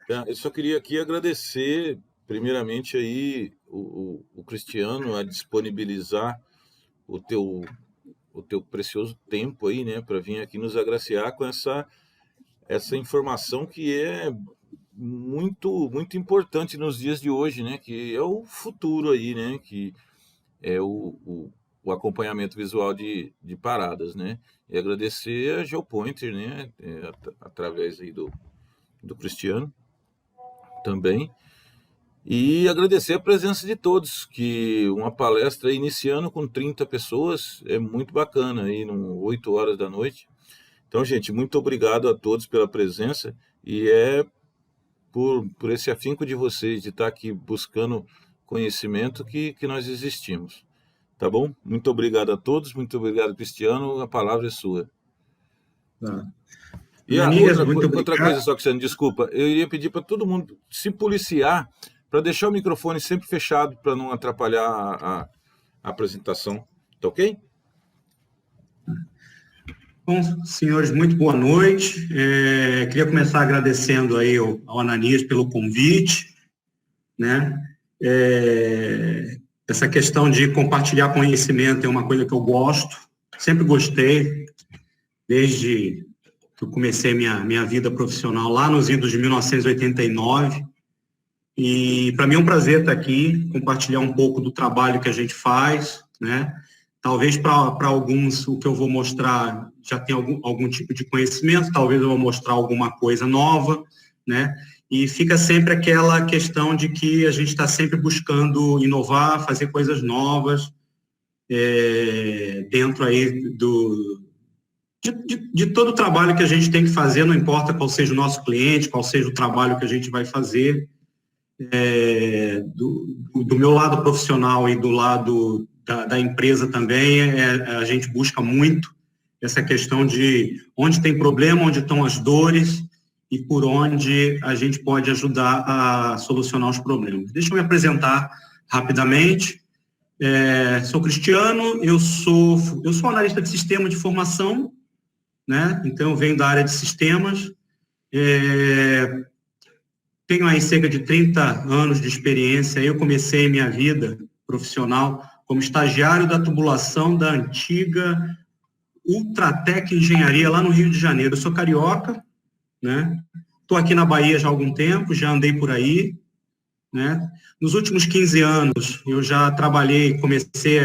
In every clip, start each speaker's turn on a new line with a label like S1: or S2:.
S1: Tá, eu só queria aqui agradecer, primeiramente, aí, o Cristiano a disponibilizar o teu, o teu precioso tempo aí, né, para vir aqui nos agraciar com essa informação que é muito, muito importante nos dias de hoje, né, que é o futuro aí, né, que é o acompanhamento visual de paradas, né, e agradecer a GeoPointer, né, através aí do Cristiano também. E agradecer a presença de todos, que uma palestra iniciando com 30 pessoas é muito bacana, aí, 8 horas da noite. Então, gente, muito obrigado a todos pela presença e é por esse afinco de vocês de estar aqui buscando conhecimento que nós existimos. Tá bom? Muito obrigado a todos, muito obrigado, Cristiano, a palavra é sua.
S2: Tá.
S1: E
S2: Ananias, muito
S1: outra coisa
S2: obrigado.
S1: só, Cristiano, desculpa, eu iria pedir para todo mundo se policiar para deixar o microfone sempre fechado para não atrapalhar a apresentação. Tá ok?
S2: Bom, senhores, muito boa noite. Queria começar agradecendo aí ao Ananias pelo convite, né? Essa questão de compartilhar conhecimento é uma coisa que eu gosto, sempre gostei, desde que eu comecei minha vida profissional lá nos idos de 1989. E para mim é um prazer estar aqui, compartilhar um pouco do trabalho que a gente faz, né? Talvez para alguns o que eu vou mostrar já tem algum tipo de conhecimento, talvez eu vou mostrar alguma coisa nova, né? E fica sempre aquela questão de que a gente está sempre buscando inovar, fazer coisas novas, dentro aí de todo o trabalho que a gente tem que fazer, não importa qual seja o nosso cliente, qual seja o trabalho que a gente vai fazer. Do meu lado profissional e do lado da empresa também, a gente busca muito essa questão de onde tem problema, onde estão as dores e por onde a gente pode ajudar a solucionar os problemas. Deixa eu me apresentar rapidamente. Sou Cristiano, eu sou analista de sistema de formação, né? Então eu venho da área de sistemas, tenho aí cerca de 30 anos de experiência. Eu comecei minha vida profissional como estagiário da tubulação da antiga Ultratec Engenharia, lá no Rio de Janeiro. Eu sou carioca, né? Estou aqui na Bahia já há algum tempo, já andei por aí, né? Nos últimos 15 anos, eu já trabalhei, comecei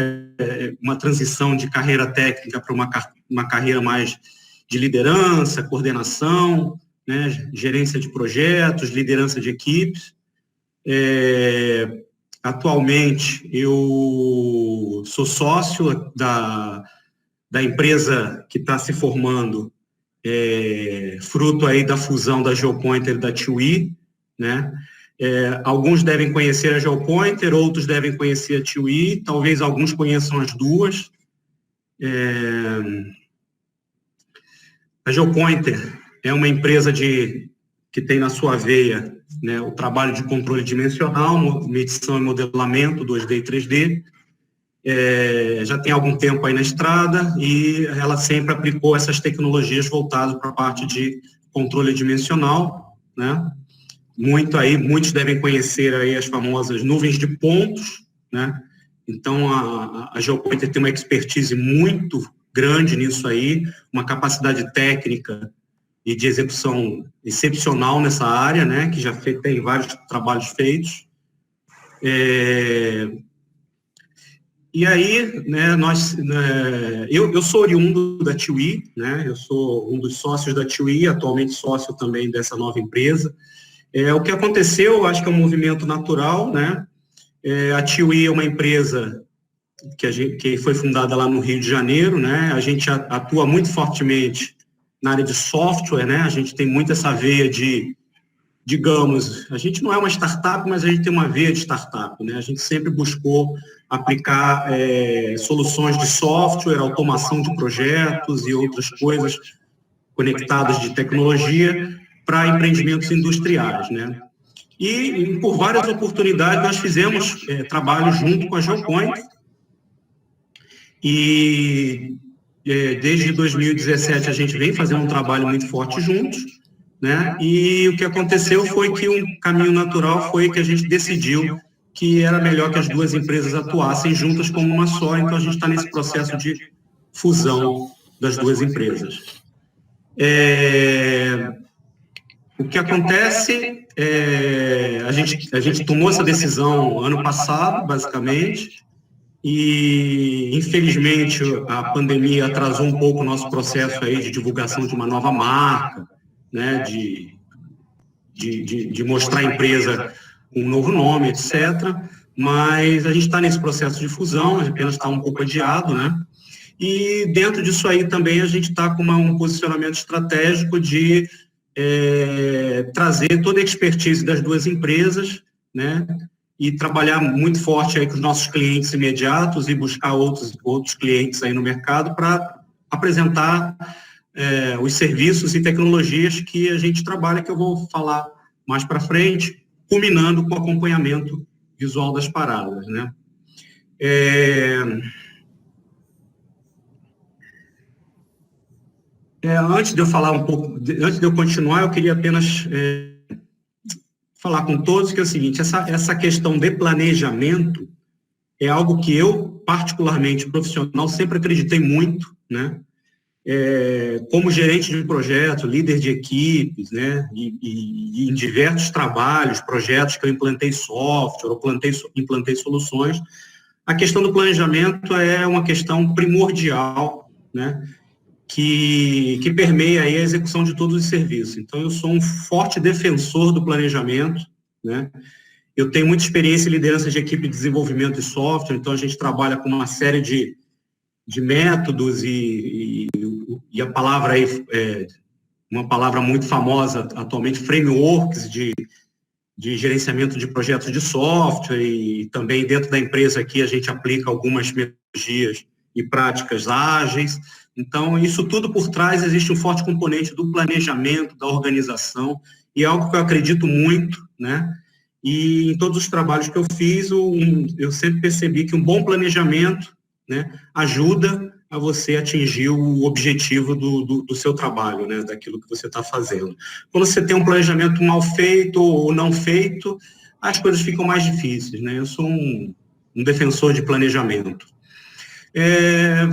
S2: uma transição de carreira técnica para uma carreira mais de liderança, coordenação, né, gerência de projetos, liderança de equipes. Atualmente, eu sou sócio da empresa que está se formando, fruto aí da fusão da GeoPointer e da TUI, né? Alguns devem conhecer a GeoPointer, outros devem conhecer a TUI, talvez alguns conheçam as duas. A GeoPointer é uma empresa que tem na sua veia, né, o trabalho de controle dimensional, medição e modelamento 2D e 3D. Já tem algum tempo aí na estrada e ela sempre aplicou essas tecnologias voltadas para a parte de controle dimensional, né? Muitos devem conhecer aí as famosas nuvens de pontos, né? Então, a GeoPointer tem uma expertise muito grande nisso aí, uma capacidade técnica e de execução excepcional nessa área, né? Que já tem vários trabalhos feitos. E aí, né, eu sou oriundo da TUI, né? Eu sou um dos sócios da TUI, atualmente sócio também dessa nova empresa. O que aconteceu, acho que é um movimento natural, né? A TUI é uma empresa que foi fundada lá no Rio de Janeiro, né? A gente atua muito fortemente na área de software, né? A gente tem muito essa veia digamos, a gente não é uma startup, mas a gente tem uma veia de startup, né? A gente sempre buscou aplicar soluções de software, automação de projetos e outras coisas conectadas de tecnologia para empreendimentos industriais, né? E por várias oportunidades nós fizemos trabalho junto com a GeoPoint e desde 2017 a gente vem fazendo um trabalho muito forte juntos, né? E o que aconteceu foi que um caminho natural foi que a gente decidiu que era melhor que as duas empresas atuassem juntas como uma só, então a gente está nesse processo de fusão das duas empresas. O que acontece a gente tomou essa decisão ano passado, basicamente, e, infelizmente, a pandemia atrasou um pouco o nosso processo aí de divulgação de uma nova marca, né, de mostrar a empresa com um novo nome, etc. Mas a gente está nesse processo de fusão, apenas está um pouco adiado, né? E dentro disso aí também a gente está com um posicionamento estratégico de trazer toda a expertise das duas empresas, né? E trabalhar muito forte aí com os nossos clientes imediatos e buscar outros clientes aí no mercado para apresentar os serviços e tecnologias que a gente trabalha, que eu vou falar mais para frente, culminando com o acompanhamento visual das paradas, né? Antes de eu falar um pouco, antes de eu continuar, eu queria apenas falar com todos que é o seguinte: essa questão de planejamento é algo que eu, particularmente profissional, sempre acreditei muito, né? Como gerente de projetos, líder de equipes, né? E em diversos trabalhos, projetos que eu implantei software, ou implantei soluções, a questão do planejamento é uma questão primordial, né? Que permeia aí a execução de todos os serviços. Então, eu sou um forte defensor do planejamento, né? Eu tenho muita experiência em liderança de equipe de desenvolvimento de software, então a gente trabalha com uma série de métodos e a palavra aí, uma palavra muito famosa atualmente, frameworks de gerenciamento de projetos de software, e também dentro da empresa aqui a gente aplica algumas metodologias e práticas ágeis. Então, isso tudo por trás existe um forte componente do planejamento, da organização, e é algo que eu acredito muito, né? E em todos os trabalhos que eu fiz, eu sempre percebi que um bom planejamento, né, ajuda a você atingir o objetivo do seu trabalho, né, daquilo que você está fazendo. Quando você tem um planejamento mal feito ou não feito, as coisas ficam mais difíceis, né? Eu sou um defensor de planejamento.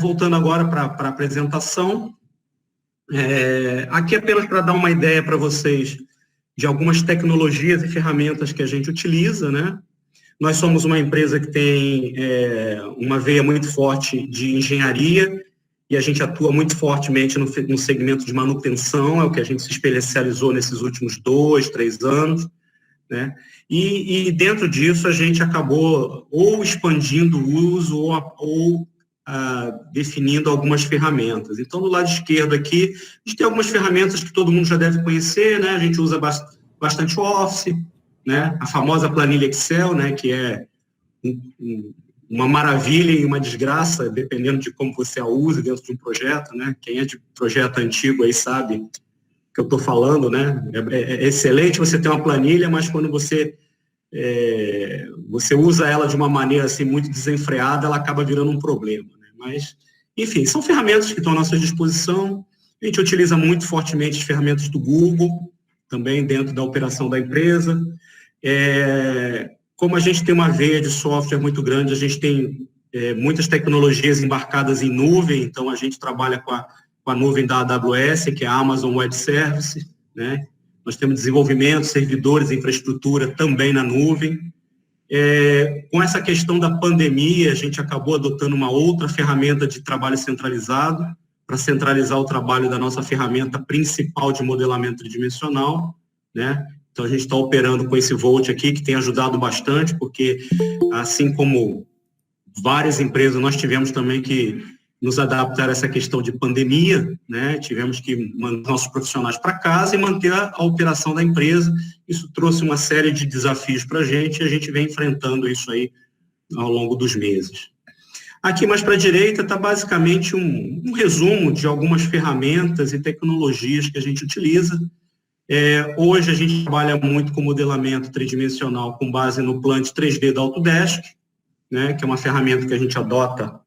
S2: Voltando agora para a apresentação, aqui apenas para dar uma ideia para vocês de algumas tecnologias e ferramentas que a gente utiliza, né? Nós somos uma empresa que tem uma veia muito forte de engenharia, e a gente atua muito fortemente no segmento de manutenção, é o que a gente se especializou nesses últimos 2, 3 anos, né? E dentro disso a gente acabou ou expandindo o uso ou definindo algumas ferramentas. Então, do lado esquerdo aqui, a gente tem algumas ferramentas que todo mundo já deve conhecer, né? A gente usa bastante o Office, né? A famosa planilha Excel, né? Que é uma maravilha e uma desgraça, dependendo de como você a usa dentro de um projeto, né? Quem é de projeto antigo aí sabe o que eu estou falando, né? É excelente você ter uma planilha, mas quando você usa ela de uma maneira assim muito desenfreada, ela acaba virando um problema, né? Mas, enfim, são ferramentas que estão à nossa disposição. A gente utiliza muito fortemente as ferramentas do Google, também dentro da operação da empresa. Como a gente tem uma veia de software muito grande, a gente tem muitas tecnologias embarcadas em nuvem, então a gente trabalha com a nuvem da AWS, que é a Amazon Web Services, né? Nós temos desenvolvimento, servidores, infraestrutura também na nuvem. Com essa questão da pandemia, a gente acabou adotando uma outra ferramenta de trabalho centralizado, para centralizar o trabalho da nossa ferramenta principal de modelamento tridimensional, né? Então, a gente está operando com esse Volt aqui, que tem ajudado bastante, porque, assim como várias empresas, nós tivemos também que nos adaptar a essa questão de pandemia, né? Tivemos que mandar nossos profissionais para casa e manter a operação da empresa. Isso trouxe uma série de desafios para a gente vem enfrentando isso aí ao longo dos meses. Aqui mais para a direita está basicamente um resumo de algumas ferramentas e tecnologias que a gente utiliza. Hoje a gente trabalha muito com modelamento tridimensional com base no Plant 3D da Autodesk, né? Que é uma ferramenta que a gente adota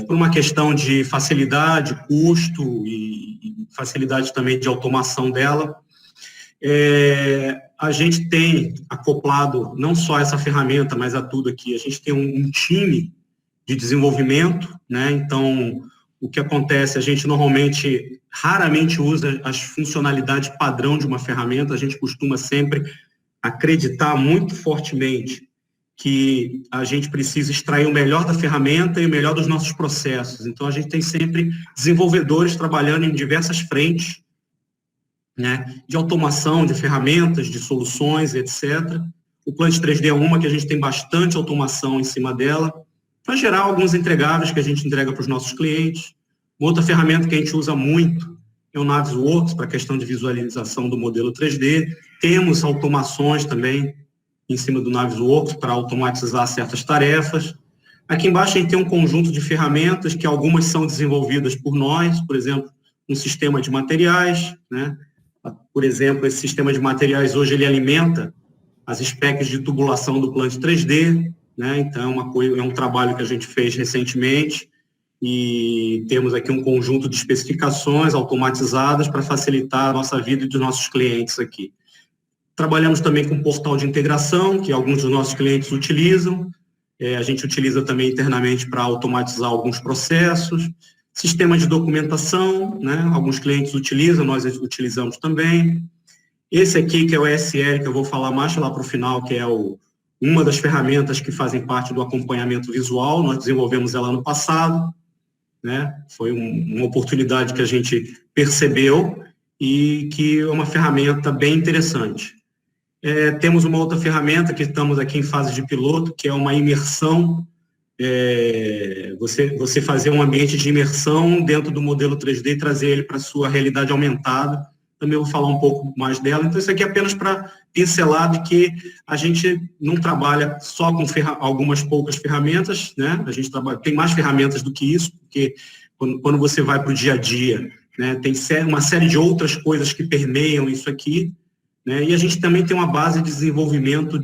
S2: por uma questão de facilidade, custo e facilidade também de automação dela. A gente tem acoplado não só essa ferramenta, mas a tudo aqui, a gente tem um time de desenvolvimento, né? Então, o que acontece, a gente raramente usa as funcionalidades padrão de uma ferramenta, a gente costuma sempre acreditar muito fortemente que a gente precisa extrair o melhor da ferramenta e o melhor dos nossos processos. Então, a gente tem sempre desenvolvedores trabalhando em diversas frentes, né, de automação, de ferramentas, de soluções, etc. O Plant 3D é uma que a gente tem bastante automação em cima dela, para gerar alguns entregáveis que a gente entrega para os nossos clientes. Uma outra ferramenta que a gente usa muito é o Navisworks, para a questão de visualização do modelo 3D. Temos automações também em cima do Navisworks para automatizar certas tarefas. Aqui embaixo a gente tem um conjunto de ferramentas que algumas são desenvolvidas por nós, por exemplo, um sistema de materiais, né? Por exemplo, esse sistema de materiais hoje ele alimenta as specs de tubulação do Plant 3D, né? Então é um trabalho que a gente fez recentemente e temos aqui um conjunto de especificações automatizadas para facilitar a nossa vida e dos nossos clientes aqui. Trabalhamos também com um portal de integração, que alguns dos nossos clientes utilizam. A gente utiliza também internamente para automatizar alguns processos. Sistema de documentação, né? Alguns clientes utilizam, nós utilizamos também. Esse aqui, que é o ESL, que eu vou falar mais lá para o final, que é uma das ferramentas que fazem parte do acompanhamento visual, nós desenvolvemos ela no passado, né? Foi uma oportunidade que a gente percebeu e que é uma ferramenta bem interessante. Temos uma outra ferramenta que estamos aqui em fase de piloto, que é uma imersão, você fazer um ambiente de imersão dentro do modelo 3D e trazer ele para a sua realidade aumentada. Também vou falar um pouco mais dela. Então, isso aqui é apenas para pincelar de que a gente não trabalha só com algumas poucas ferramentas, né? A gente tem mais ferramentas do que isso, porque quando você vai para o dia a dia, né, tem uma série de outras coisas que permeiam isso aqui, né? E a gente também tem uma base de desenvolvimento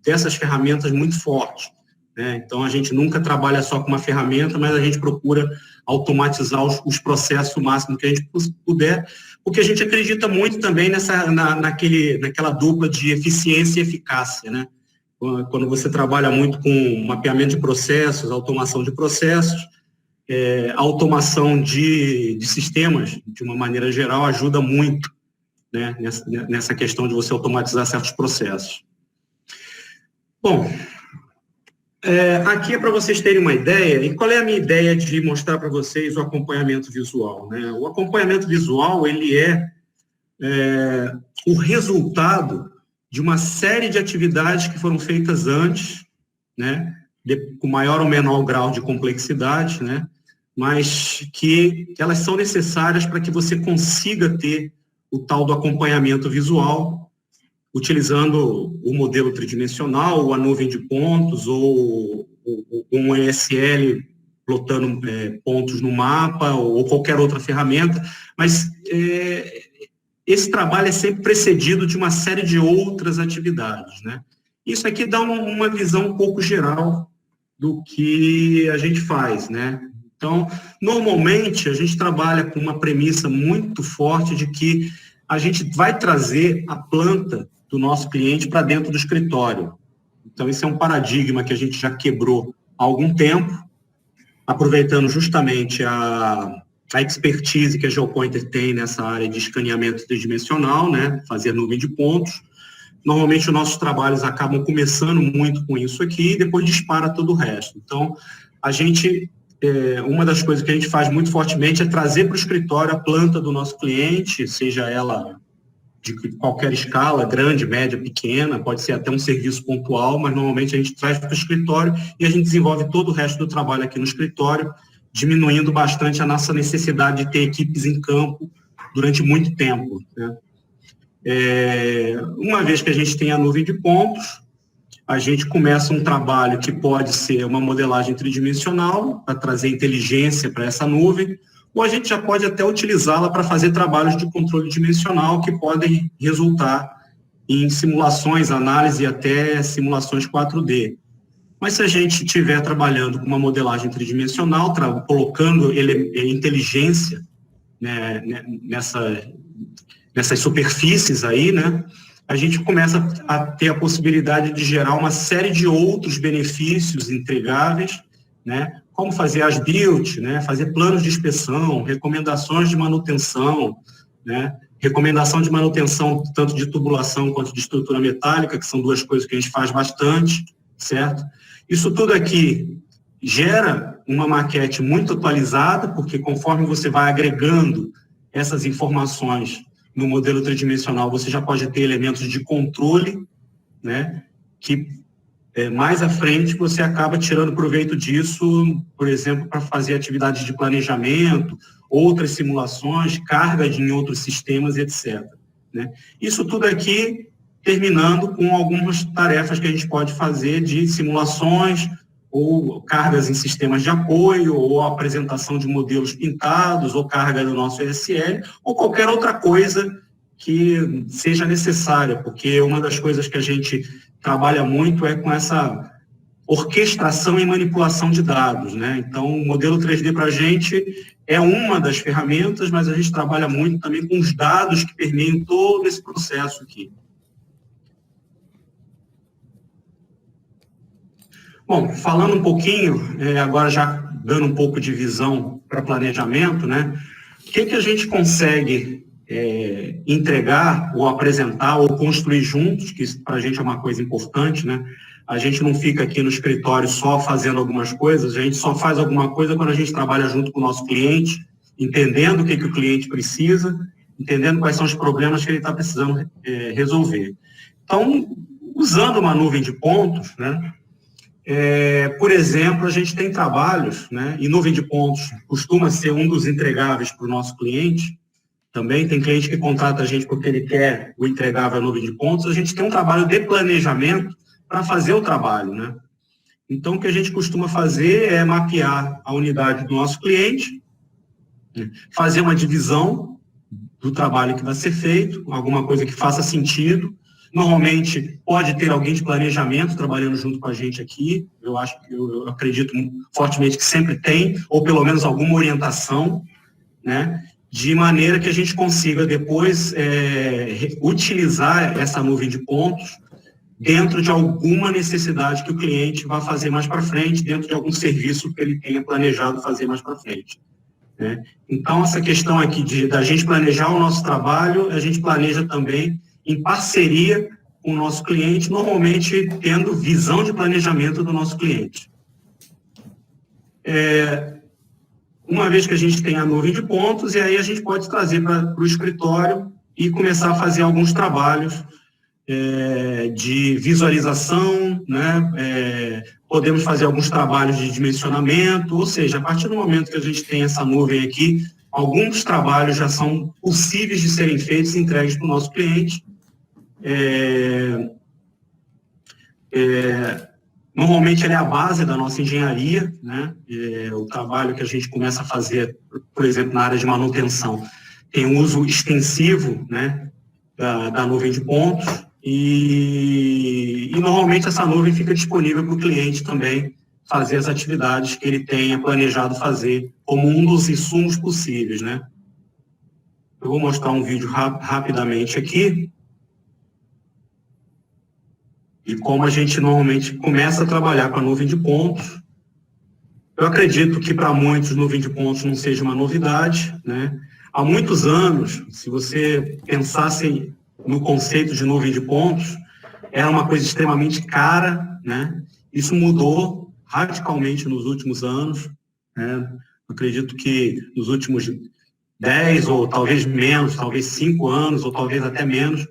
S2: dessas ferramentas muito forte, né? Então, a gente nunca trabalha só com uma ferramenta, mas a gente procura automatizar os processos o máximo que a gente puder, porque a gente acredita muito também naquela dupla de eficiência e eficácia, né? Quando você trabalha muito com mapeamento de processos, automação de processos, a automação de sistemas, de uma maneira geral, ajuda muito, né, nessa questão de você automatizar certos processos. Bom, aqui é para vocês terem uma ideia, e qual é a minha ideia de mostrar para vocês o acompanhamento visual, né? O acompanhamento visual, ele é o resultado de uma série de atividades que foram feitas antes, né, com maior ou menor grau de complexidade, né, mas que elas são necessárias para que você consiga ter o tal do acompanhamento visual, utilizando o modelo tridimensional, ou a nuvem de pontos, ou um ESL plotando pontos no mapa, ou qualquer outra ferramenta, mas esse trabalho é sempre precedido de uma série de outras atividades, né? Isso aqui dá uma visão um pouco geral do que a gente faz, né? Então, normalmente, a gente trabalha com uma premissa muito forte de que a gente vai trazer a planta do nosso cliente para dentro do escritório. Então, esse é um paradigma que a gente já quebrou há algum tempo, aproveitando justamente a expertise que a GeoPointer tem nessa área de escaneamento tridimensional, né, fazer nuvem de pontos. Normalmente, os nossos trabalhos acabam começando muito com isso aqui e depois dispara todo o resto. Então, uma das coisas que a gente faz muito fortemente é trazer para o escritório a planta do nosso cliente, seja ela de qualquer escala, grande, média, pequena, pode ser até um serviço pontual, mas normalmente a gente traz para o escritório e a gente desenvolve todo o resto do trabalho aqui no escritório, diminuindo bastante a nossa necessidade de ter equipes em campo durante muito tempo, né? Uma vez que a gente tem a nuvem de pontos, a gente começa um trabalho que pode ser uma modelagem tridimensional, para trazer inteligência para essa nuvem, ou a gente já pode até utilizá-la para fazer trabalhos de controle dimensional que podem resultar em simulações, análise e até simulações 4D. Mas se a gente estiver trabalhando com uma modelagem tridimensional, colocando inteligência, né, nessas superfícies aí, né, a gente começa a ter a possibilidade de gerar uma série de outros benefícios entregáveis, né, como fazer as build, né, fazer planos de inspeção, recomendações de manutenção, né, recomendação de manutenção tanto de tubulação quanto de estrutura metálica, que são duas coisas que a gente faz bastante, certo? Isso tudo aqui gera uma maquete muito atualizada, porque conforme você vai agregando essas informações no modelo tridimensional, você já pode ter elementos de controle, né, que mais à frente você acaba tirando proveito disso, por exemplo, para fazer atividades de planejamento, outras simulações, carga em outros sistemas, etc. Né? Isso tudo aqui terminando com algumas tarefas que a gente pode fazer de simulações, ou cargas em sistemas de apoio, ou apresentação de modelos pintados, ou carga do nosso ESL, ou qualquer outra coisa que seja necessária, porque uma das coisas que a gente trabalha muito é com essa orquestração e manipulação de dados, né? Então, o modelo 3D para a gente é uma das ferramentas, mas a gente trabalha muito também com os dados que permeiam todo esse processo aqui. Bom, falando um pouquinho, agora já dando um pouco de visão para planejamento, né? O que a gente consegue entregar, ou apresentar, ou construir juntos, que isso para a gente é uma coisa importante, né? A gente não fica aqui no escritório só fazendo algumas coisas, a gente só faz alguma coisa quando a gente trabalha junto com o nosso cliente, entendendo o que o cliente precisa, entendendo quais são os problemas que ele está precisando resolver. Então, usando uma nuvem de pontos, né? Por exemplo, a gente tem trabalhos, né, e nuvem de pontos costuma ser um dos entregáveis para o nosso cliente. Também tem cliente que contrata a gente porque ele quer o entregável à nuvem de pontos. A gente tem um trabalho de planejamento para fazer o trabalho, né? Então, o que a gente costuma fazer é mapear a unidade do nosso cliente, fazer uma divisão do trabalho que vai ser feito, alguma coisa que faça sentido. Normalmente, pode ter alguém de planejamento trabalhando junto com a gente aqui. Eu acredito fortemente que sempre tem, ou pelo menos alguma orientação, né? De maneira que a gente consiga depois utilizar essa nuvem de pontos dentro de alguma necessidade que o cliente vai fazer mais para frente, dentro de algum serviço que ele tenha planejado fazer mais para frente. Né? Então, essa questão aqui da gente planejar o nosso trabalho, a gente planeja também em parceria com o nosso cliente, normalmente tendo visão de planejamento do nosso cliente. Uma vez que a gente tem a nuvem de pontos, e aí a gente pode trazer para o escritório e começar a fazer alguns trabalhos de visualização, né? Podemos fazer alguns trabalhos de dimensionamento, ou seja, a partir do momento que a gente tem essa nuvem aqui, alguns trabalhos já são possíveis de serem feitos e entregues para o nosso cliente. Normalmente, ele é a base da nossa engenharia, né? O trabalho que a gente começa a fazer, por exemplo, na área de manutenção, tem um uso extensivo, né, da nuvem de pontos, e normalmente essa nuvem fica disponível para o cliente também fazer as atividades que ele tenha planejado fazer como um dos insumos possíveis, né? Eu vou mostrar um vídeo rapidamente aqui. E como a gente normalmente começa a trabalhar com a nuvem de pontos. Eu acredito que para muitos nuvem de pontos não seja uma novidade, né? Há muitos anos, se você pensasse no conceito de nuvem de pontos, era uma coisa extremamente cara, né? Isso mudou radicalmente nos últimos anos, né? Eu acredito que nos últimos 10 ou talvez menos, talvez 5 anos, ou talvez até menos,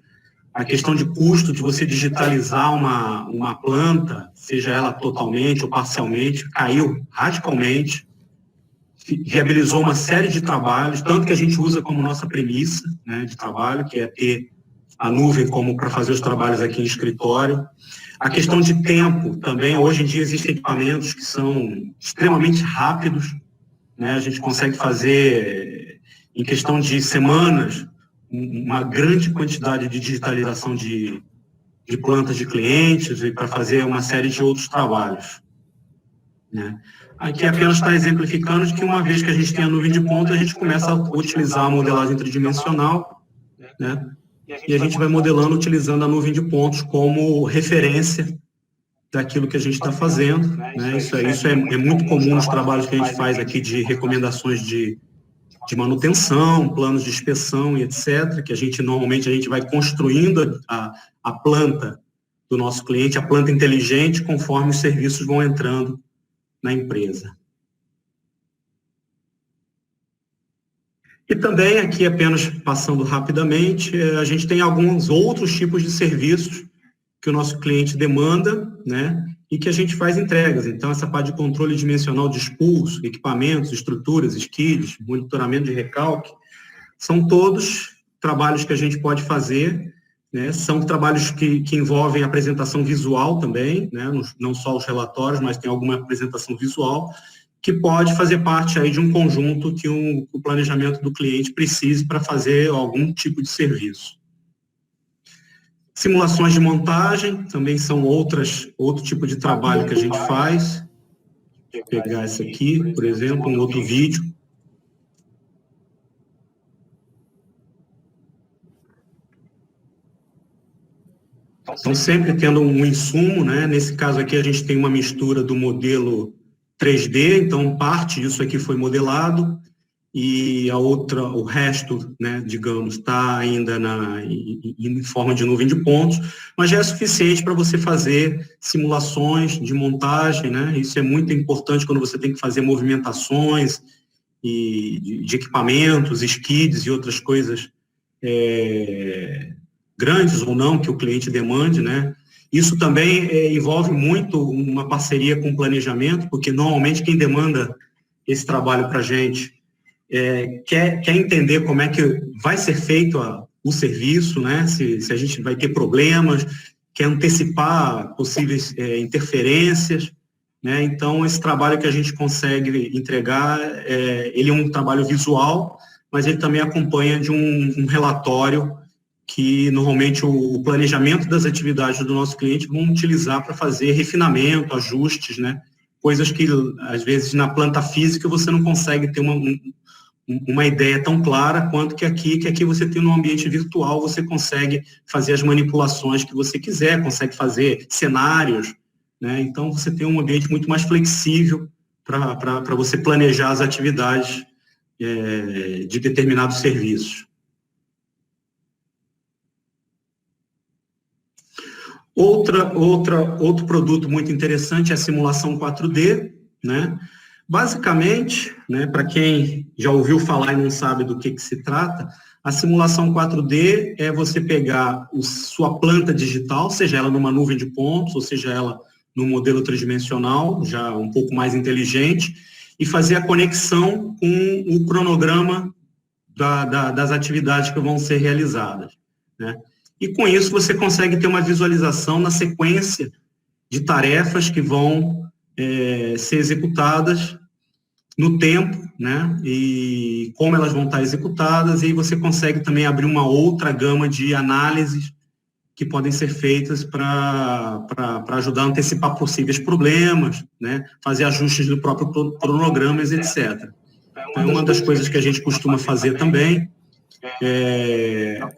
S2: a questão de custo de você digitalizar uma planta, seja ela totalmente ou parcialmente, caiu radicalmente, viabilizou uma série de trabalhos, tanto que a gente usa como nossa premissa, né, de trabalho, que é ter a nuvem como para fazer os trabalhos aqui em escritório. A questão de tempo também, hoje em dia existem equipamentos que são extremamente rápidos, né, a gente consegue fazer, em questão de semanas, uma grande quantidade de digitalização de de plantas de clientes e para fazer uma série de outros trabalhos, né? Aqui apenas está exemplificando de que uma vez que a gente tem a nuvem de pontos, a gente começa a utilizar a modelagem tridimensional, né? E a gente vai modelando utilizando a nuvem de pontos como referência daquilo que a gente está fazendo, né? Isso é muito comum nos trabalhos que a gente faz aqui de recomendações de manutenção, planos de inspeção e etc., que normalmente a gente vai construindo a planta do nosso cliente, a planta inteligente, conforme os serviços vão entrando na empresa. E também, aqui apenas passando rapidamente, a gente tem alguns outros tipos de serviços que o nosso cliente demanda, né, e que a gente faz entregas. Então, essa parte de controle dimensional de expulso, equipamentos, estruturas, skids, monitoramento de recalque, são todos trabalhos que a gente pode fazer, né, são trabalhos que envolvem apresentação visual também, né, não só os relatórios, mas tem alguma apresentação visual, que pode fazer parte aí de um conjunto que o planejamento do cliente precise para fazer algum tipo de serviço. Simulações de montagem também são outro tipo de trabalho que a gente faz. Vou pegar esse aqui, por exemplo, um outro vídeo. Então, sempre tendo um insumo, né? Nesse caso aqui, a gente tem uma mistura do modelo 3D, então parte disso aqui foi modelado, e o resto, né, digamos, está ainda em forma de nuvem de pontos, mas já é suficiente para você fazer simulações de montagem, né? Isso é muito importante quando você tem que fazer movimentações de equipamentos, skids e outras coisas grandes ou não que o cliente demande, né? Isso também envolve muito uma parceria com o planejamento, porque normalmente quem demanda esse trabalho para a gente quer entender como é que vai ser feito o serviço, né? Se a gente vai ter problemas, quer antecipar possíveis interferências, né? Então, esse trabalho que a gente consegue entregar, ele é um trabalho visual, mas ele também acompanha de um relatório que normalmente o planejamento das atividades do nosso cliente vão utilizar para fazer refinamento, ajustes, né? Coisas que, às vezes, na planta física você não consegue ter uma ideia tão clara quanto que aqui você tem no ambiente virtual, você consegue fazer as manipulações que você quiser, consegue fazer cenários, né? Então, você tem um ambiente muito mais flexível para você planejar as atividades de determinados serviços. Outro produto muito interessante é a simulação 4D, né? Basicamente, né, para quem já ouviu falar e não sabe do que se trata, a simulação 4D é você pegar sua planta digital, seja ela numa nuvem de pontos, ou seja ela num modelo tridimensional, já um pouco mais inteligente, e fazer a conexão com o cronograma das atividades que vão ser realizadas, né? E com isso você consegue ter uma visualização na sequência de tarefas que vão ser executadas no tempo, né? E como elas vão estar executadas, e aí você consegue também abrir uma outra gama de análises que podem ser feitas para ajudar a antecipar possíveis problemas, né? Fazer ajustes do próprio cronograma, etc. Então, uma das coisas que a gente costuma fazer também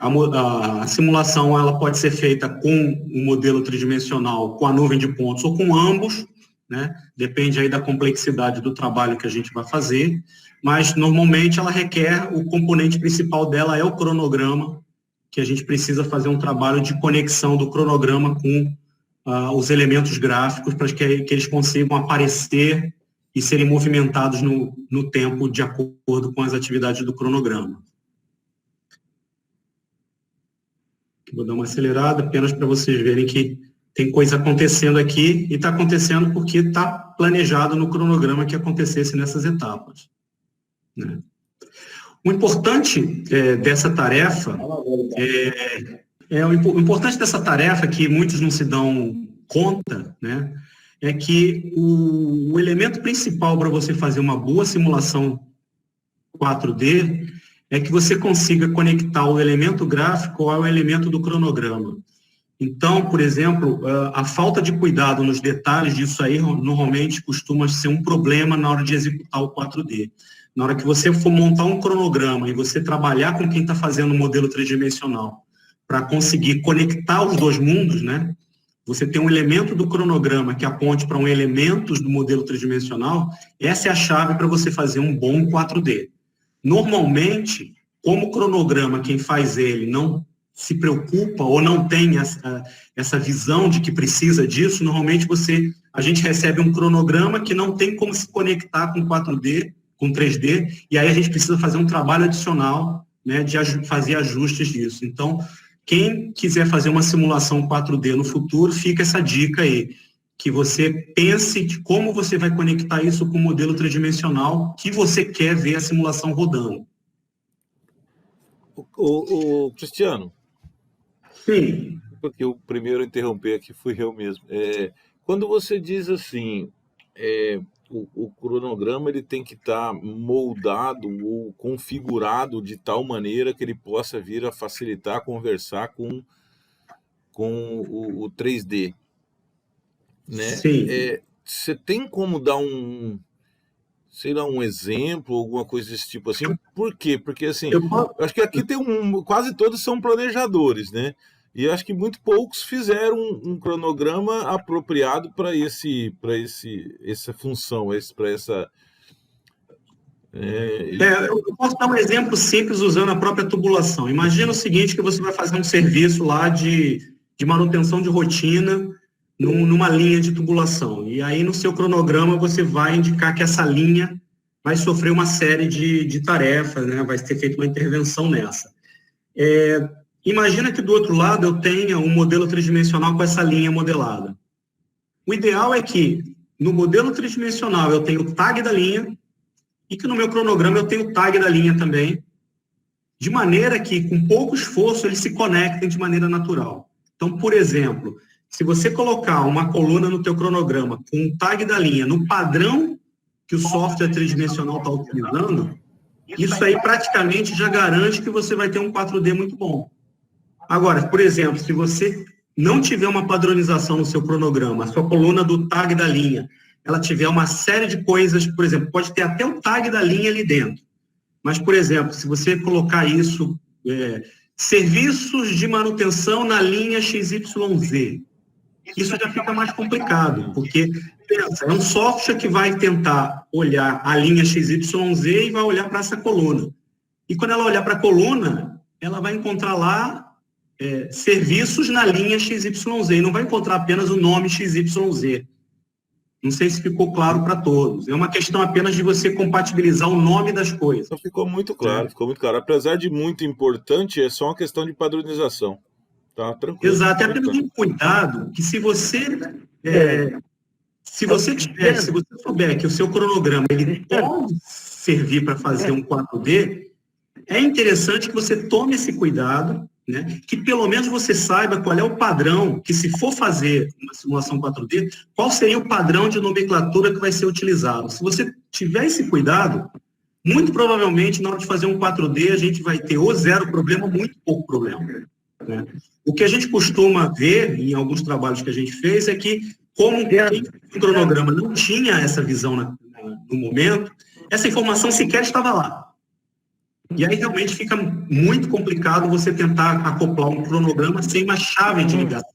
S2: a simulação ela pode ser feita com o modelo tridimensional, com a nuvem de pontos ou com ambos, né? Depende aí da complexidade do trabalho que a gente vai fazer, mas normalmente ela requer, o componente principal dela é o cronograma, que a gente precisa fazer um trabalho de conexão do cronograma com os elementos gráficos para que eles consigam aparecer e serem movimentados no tempo de acordo com as atividades do cronograma. Vou dar uma acelerada apenas para vocês verem que tem coisa acontecendo aqui, e está acontecendo porque está planejado no cronograma que acontecesse nessas etapas, né? O importante dessa tarefa, o importante dessa tarefa, que muitos não se dão conta, né, é que o elemento principal para você fazer uma boa simulação 4D é que você consiga conectar o elemento gráfico ao elemento do cronograma. Então, por exemplo, a falta de cuidado nos detalhes disso aí normalmente costuma ser um problema na hora de executar o 4D. Na hora que você for montar um cronograma e você trabalhar com quem está fazendo o modelo tridimensional para conseguir conectar os dois mundos, né? Você tem um elemento do cronograma que aponte para um elemento do modelo tridimensional, essa é a chave para você fazer um bom 4D. Normalmente, como o cronograma, quem faz ele não se preocupa ou não tem essa visão de que precisa disso, normalmente a gente recebe um cronograma que não tem como se conectar com 4D, com 3D, e aí a gente precisa fazer um trabalho adicional, né, de fazer ajustes disso. Então, quem quiser fazer uma simulação 4D no futuro, fica essa dica aí, que você pense de como você vai conectar isso com o modelo tridimensional que você quer ver a simulação rodando.
S1: O Cristiano,
S2: Sim.
S1: porque o primeiro a interromper aqui fui eu mesmo. Quando você diz assim, o cronograma ele tem que estar moldado ou configurado de tal maneira que ele possa vir a facilitar conversar com o 3D, né?
S2: Sim.
S1: Você tem como dar sei lá, um exemplo, alguma coisa desse tipo assim? Por quê? Porque assim, eu acho que aqui tem quase todos são planejadores, né? E eu acho que muito poucos fizeram um cronograma apropriado para essa função, para essa.
S2: Eu posso dar um exemplo simples usando a própria tubulação. Imagina o seguinte, que você vai fazer um serviço lá de manutenção de rotina numa linha de tubulação. E aí, no seu cronograma, você vai indicar que essa linha vai sofrer uma série de tarefas, né? Vai ser feita uma intervenção nessa. Imagina que do outro lado eu tenha um modelo tridimensional com essa linha modelada. O ideal é que no modelo tridimensional eu tenho o tag da linha e que no meu cronograma eu tenho o tag da linha também, de maneira que com pouco esforço eles se conectem de maneira natural. Então, por exemplo, se você colocar uma coluna no teu cronograma com o tag da linha no padrão que o software tridimensional está utilizando, isso aí praticamente já garante que você vai ter um 4D muito bom. Agora, por exemplo, se você não tiver uma padronização no seu cronograma, a sua coluna do tag da linha, ela tiver uma série de coisas, por exemplo, pode ter até o tag da linha ali dentro. Mas, por exemplo, se você colocar isso, serviços de manutenção na linha XYZ, isso já fica mais complicado, porque, pensa, é um software que vai tentar olhar a linha XYZ e vai olhar para essa coluna. E quando ela olhar para a coluna, ela vai encontrar lá serviços na linha XYZ, e não vai encontrar apenas o nome XYZ. Não sei se ficou claro para todos. É uma questão apenas de você compatibilizar o nome das coisas.
S1: Então ficou muito claro, ficou muito claro. Apesar de muito importante, é só uma questão de padronização. Tá tranquilo.
S2: Exato, é apenas um cuidado que se você souber que o seu cronograma ele pode servir para fazer um 4D, é interessante que você tome esse cuidado, né? Que pelo menos você saiba qual é o padrão, que se for fazer uma simulação 4D, qual seria o padrão de nomenclatura que vai ser utilizado. Se você tiver esse cuidado, muito provavelmente, na hora de fazer um 4D, a gente vai ter ou zero problema ou muito pouco problema, né? O que a gente costuma ver em alguns trabalhos que a gente fez é que, como o cronograma não tinha essa visão no momento, essa informação sequer estava lá. E aí realmente fica muito complicado você tentar acoplar um cronograma sem uma chave de ligação,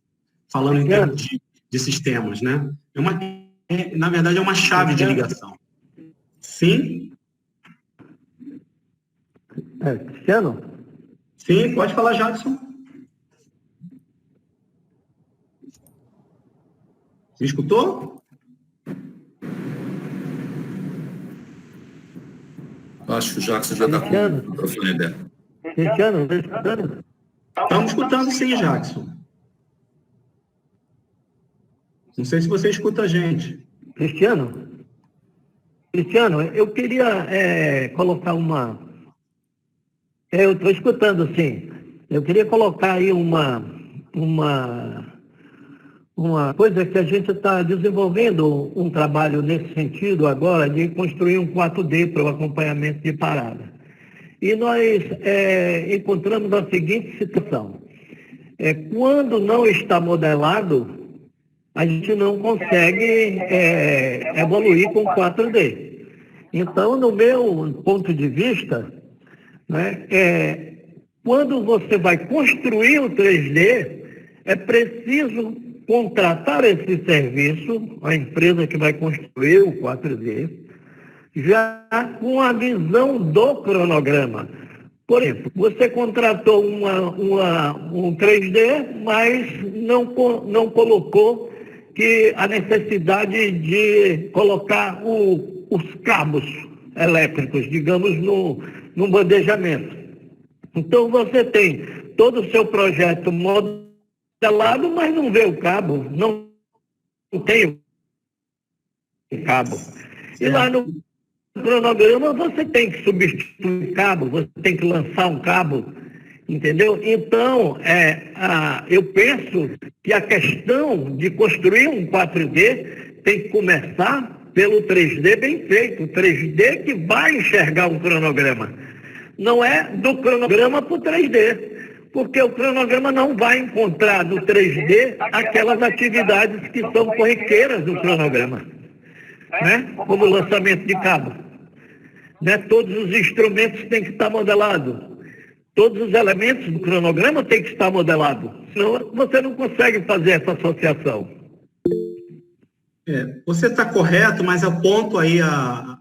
S2: falando em termos de sistemas, né? Na verdade, é uma chave de ligação. Sim?
S3: Cristiano?
S2: Sim, pode falar, Jadson. Me escutou?
S4: Acho que o Jackson já está com o microfone dela.
S3: Cristiano, está escutando?
S2: Estamos escutando sim, Jackson. Não sei se você escuta a gente.
S3: Cristiano, eu queria colocar uma... eu estou escutando, sim. Eu queria colocar aí uma coisa que a gente está desenvolvendo um trabalho nesse sentido agora, de construir um 4D para o acompanhamento de parada. E nós encontramos a seguinte situação. quando não está modelado, a gente não consegue evoluir com 4D. Então, no meu ponto de vista, né, quando você vai construir o 3D, é preciso contratar esse serviço, a empresa que vai construir o 4D, já com a visão do cronograma. Por exemplo, você contratou um 3D, mas não colocou que a necessidade de colocar os cabos elétricos, digamos, no bandejamento. Então, você tem todo o seu projeto modelado, mas não vê o cabo, não tem o cabo. E lá no cronograma você tem que substituir cabo, você tem que lançar um cabo, entendeu? Então, eu penso que a questão de construir um 4D tem que começar pelo 3D bem feito, o 3D que vai enxergar um cronograma. Não é do cronograma para o 3D, porque o cronograma não vai encontrar no 3D aquelas atividades que são corriqueiras do cronograma, né? Como o lançamento de cabo. Né? Todos os instrumentos têm que estar modelados. Todos os elementos do cronograma têm que estar modelados. Senão você não consegue fazer essa associação.
S2: Você está correto, mas o ponto aí a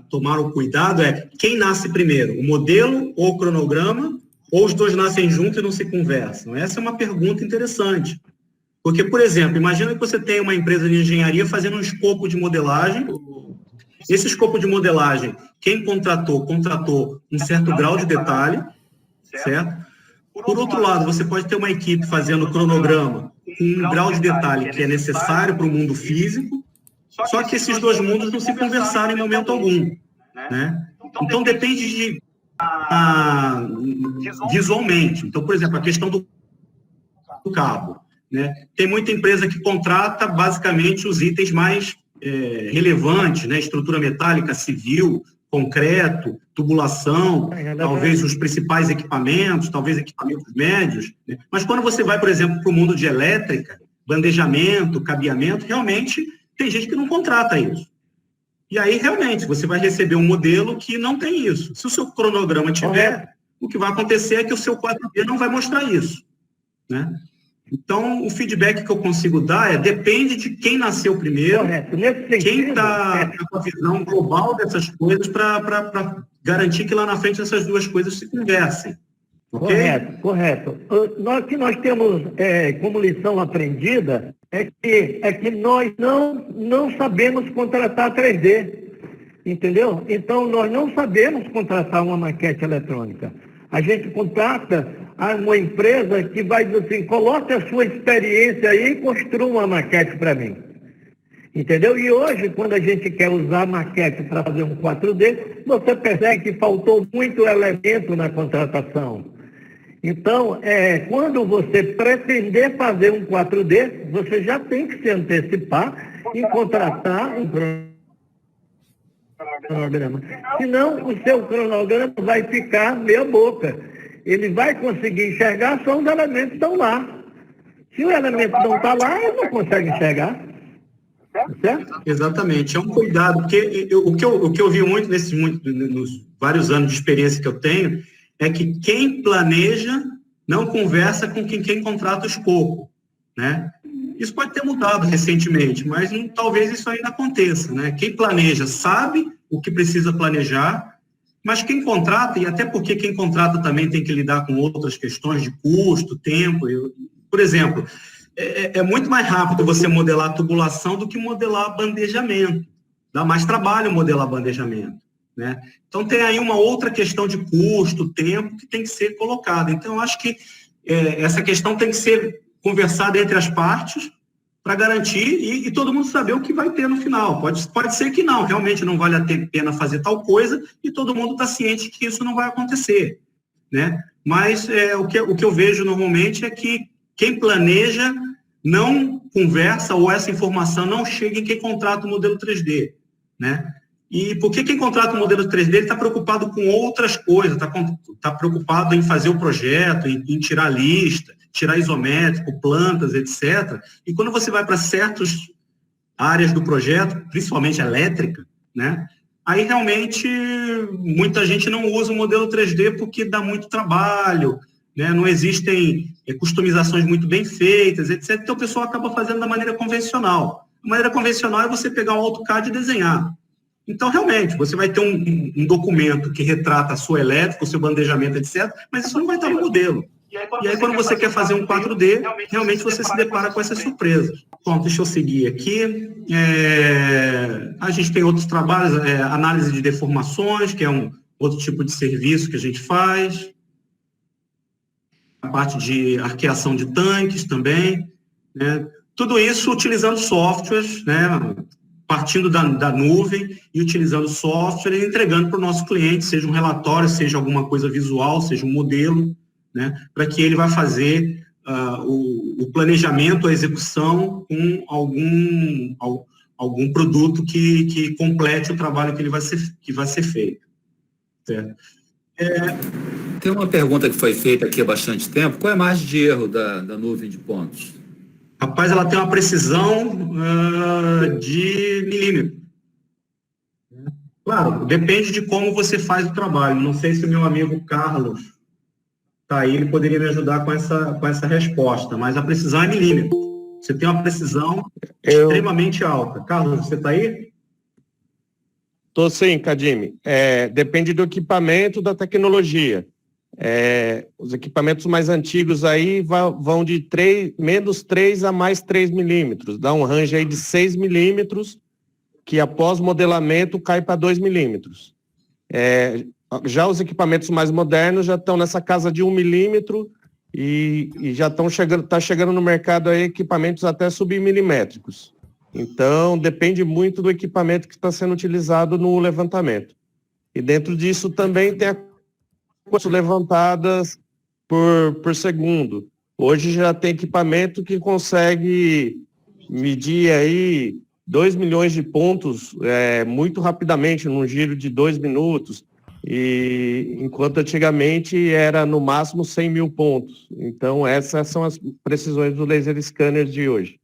S2: tomar o cuidado é quem nasce primeiro, o modelo ou o cronograma, ou os dois nascem juntos e não se conversam? Essa é uma pergunta interessante. Porque, por exemplo, imagina que você tem uma empresa de engenharia fazendo um escopo de modelagem. Esse escopo de modelagem, quem contratou um certo grau de detalhe, certo? Por outro lado, você pode ter uma equipe fazendo cronograma com um grau de detalhe que é necessário para o mundo físico, só que esses dois mundos não se conversaram em momento algum, né? Então, depende visualmente. Então, por exemplo, a questão do cabo, né? Tem muita empresa que contrata, basicamente, os itens mais relevantes, né? Estrutura metálica, civil, concreto, tubulação, talvez os principais equipamentos, talvez equipamentos médios, né? Mas quando você vai, por exemplo, para o mundo de elétrica, bandejamento, cabeamento, realmente tem gente que não contrata isso. E aí, realmente, você vai receber um modelo que não tem isso. Se o seu cronograma tiver, o que vai acontecer é que o seu 4D não vai mostrar isso, né? Então, o feedback que eu consigo dar depende de quem nasceu primeiro, quem está com a visão global dessas coisas para garantir que lá na frente essas duas coisas se conversem. Okay?
S3: Correto. O que nós temos como lição aprendida é que nós não sabemos contratar 3D, entendeu? Então, nós não sabemos contratar uma maquete eletrônica. A gente contrata uma empresa que vai dizer assim, coloque a sua experiência aí e construa uma maquete para mim. Entendeu? E hoje, quando a gente quer usar a maquete para fazer um 4D, você percebe que faltou muito elemento na contratação. Então, quando você pretender fazer um 4D, você já tem que se antecipar e contratar um cronograma. Senão, o seu cronograma vai ficar meia boca. Ele vai conseguir enxergar só os elementos que estão lá. Se o elemento não está lá, ele não consegue enxergar. Certo?
S2: Exatamente. É um cuidado, porque o que eu vi muito nos vários anos de experiência que eu tenho, é que quem planeja não conversa com quem contrata o escopo, né? Isso pode ter mudado recentemente, mas talvez isso ainda aconteça, né? Quem planeja sabe o que precisa planejar, mas quem contrata, e até porque quem contrata também tem que lidar com outras questões de custo, tempo. Por exemplo, é muito mais rápido você modelar tubulação do que modelar bandejamento. Dá mais trabalho modelar bandejamento, né? Então, tem aí uma outra questão de custo, tempo, que tem que ser colocada. Então, eu acho que essa questão tem que ser conversada entre as partes para garantir e todo mundo saber o que vai ter no final. Pode ser que não, realmente não vale a pena fazer tal coisa e todo mundo está ciente que isso não vai acontecer, né? Mas o que eu vejo normalmente é que quem planeja não conversa ou essa informação não chega em quem contrata o modelo 3D, né? E porque quem contrata o modelo 3D ele está preocupado com outras coisas, está preocupado em fazer o projeto, em tirar a lista, tirar isométrico, plantas, etc. E quando você vai para certas áreas do projeto, principalmente elétrica, né? Aí realmente muita gente não usa o modelo 3D porque dá muito trabalho, né? Não existem customizações muito bem feitas, etc. Então o pessoal acaba fazendo da maneira convencional. A maneira convencional é você pegar um AutoCAD e desenhar. Então, realmente, você vai ter um documento que retrata a sua elétrica, o seu bandejamento, etc., mas isso não vai estar no modelo. E aí, quando você quer fazer um 4D, realmente você se depara com essas surpresas. Bom, deixa eu seguir aqui. A gente tem outros trabalhos, análise de deformações, que é um outro tipo de serviço que a gente faz. A parte de arqueação de tanques também, né? Tudo isso utilizando softwares, né? Partindo da nuvem e utilizando software e entregando para o nosso cliente, seja um relatório, seja alguma coisa visual, seja um modelo, né, para que ele vá fazer o planejamento, a execução com algum produto que complete o trabalho que vai ser feito. Certo?
S4: Tem uma pergunta que foi feita aqui há bastante tempo. Qual é a margem de erro da nuvem de pontos?
S2: Rapaz, ela tem uma precisão de milímetro. Claro, depende de como você faz o trabalho. Não sei se o meu amigo Carlos está aí, ele poderia me ajudar com essa resposta, mas a precisão é milímetro. Você tem uma precisão extremamente alta. Carlos, você está aí?
S5: Estou sim, Cadime. Depende do equipamento, da tecnologia. Os equipamentos mais antigos aí vão de menos 3 a mais 3 milímetros, dá um range aí de 6 milímetros, que após modelamento cai para 2 milímetros. Já os equipamentos mais modernos já estão nessa casa de 1 milímetro e já está chegando no mercado aí equipamentos até submilimétricos. Então, depende muito do equipamento que está sendo utilizado no levantamento. E dentro disso também tem a levantadas por segundo. Hoje já tem equipamento que consegue medir aí 2 milhões de pontos muito rapidamente, num giro de 2 minutos, e enquanto antigamente era no máximo 100 mil pontos. Então essas são as precisões do laser scanner de hoje.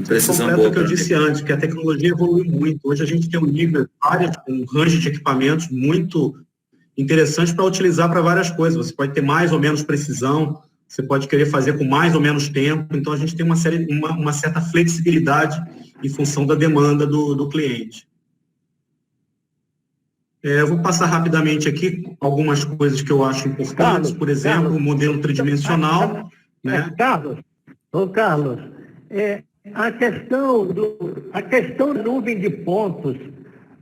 S2: Completo o que eu disse antes, que a tecnologia evolui muito. Hoje a gente tem um range de equipamentos muito interessante para utilizar para várias coisas. Você pode ter mais ou menos precisão, você pode querer fazer com mais ou menos tempo. Então a gente tem uma certa flexibilidade em função da demanda do cliente. Eu vou passar rapidamente aqui algumas coisas que eu acho importantes. Por exemplo, o modelo tridimensional. Né?
S3: Carlos, a questão da nuvem de pontos,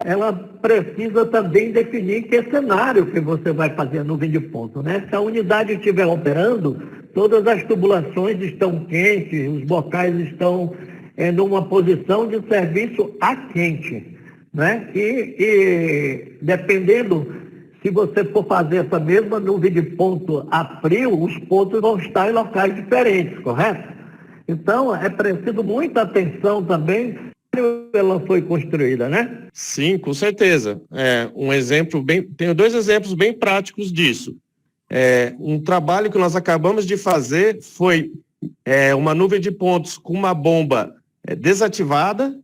S3: ela precisa também definir que cenário que você vai fazer a nuvem de pontos, né? Se a unidade estiver operando, todas as tubulações estão quentes, os bocais estão numa posição de serviço a quente, né? E dependendo, se você for fazer essa mesma nuvem de ponto a frio, os pontos vão estar em locais diferentes, correto? Então, é preciso muita atenção também como ela foi construída, né?
S5: Sim, com certeza. Tenho 2 exemplos bem práticos disso. Um trabalho que nós acabamos de fazer foi uma nuvem de pontos com uma bomba desativada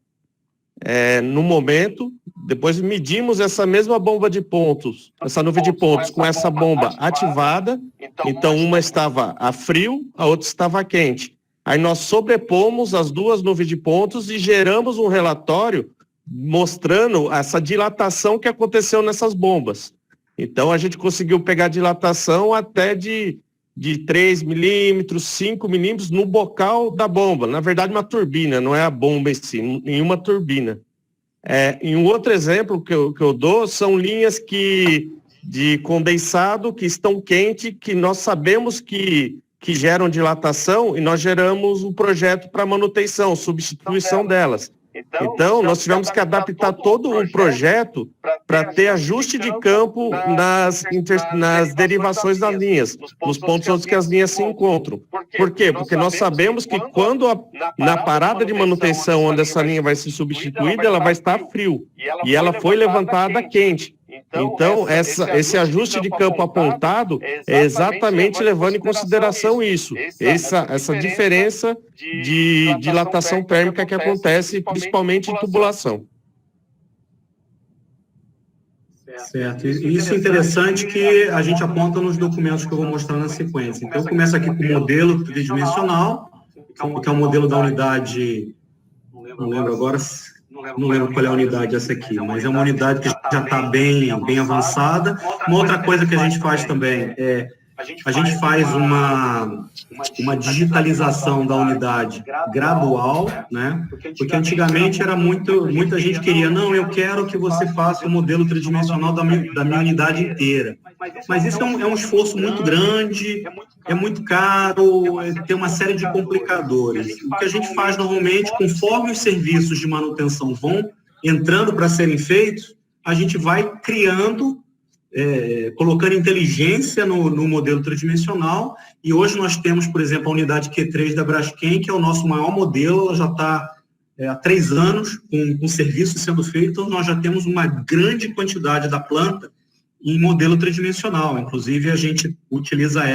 S5: no momento. Depois medimos essa mesma bomba de pontos, essa nuvem de pontos com essa bomba ativada. Então, uma estava a frio, a outra estava a quente. Aí nós sobrepomos as 2 nuvens de pontos e geramos um relatório mostrando essa dilatação que aconteceu nessas bombas. Então a gente conseguiu pegar dilatação até de 3 milímetros, 5 milímetros no bocal da bomba. Na verdade, uma turbina, não é a bomba em si, em uma turbina. Em um outro exemplo que eu dou, são linhas de condensado que estão quentes, que nós sabemos que geram dilatação, e nós geramos um projeto para manutenção, substituição delas. Então, nós tivemos que adaptar todo um projeto para ter ajuste de campo nas derivações das linhas, nos pontos onde que as linhas se encontram. Por quê? Porque nós sabemos que quando na parada de manutenção onde essa linha vai ser substituída, ela vai estar frio, e ela foi levantada quente. Então, esse ajuste de campo apontado é exatamente levando em consideração isso, essa diferença de dilatação térmica que acontece principalmente em tubulação.
S2: Certo. E isso é interessante que a gente aponta nos documentos que eu vou mostrar na sequência. Então, eu começo aqui com o modelo tridimensional, que é o modelo da unidade, não lembro agora, não lembro qual é a unidade essa aqui, mas é uma unidade que já está bem avançada. Uma outra coisa que a gente faz também é a gente faz uma digitalização da unidade gradual, né? Porque antigamente era muita gente queria, não, eu quero que você faça o modelo tridimensional da minha unidade inteira. Mas isso é um esforço muito grande, é muito caro, tem uma série de complicadores. O que a gente faz normalmente, conforme os serviços de manutenção vão entrando para serem feitos, a gente vai criando, colocando inteligência no modelo tridimensional, e hoje nós temos, por exemplo, a unidade Q3 da Braskem, que é o nosso maior modelo, ela já está há 3 anos com serviço sendo feito, então nós já temos uma grande quantidade da planta em modelo tridimensional, inclusive a gente vai utilizar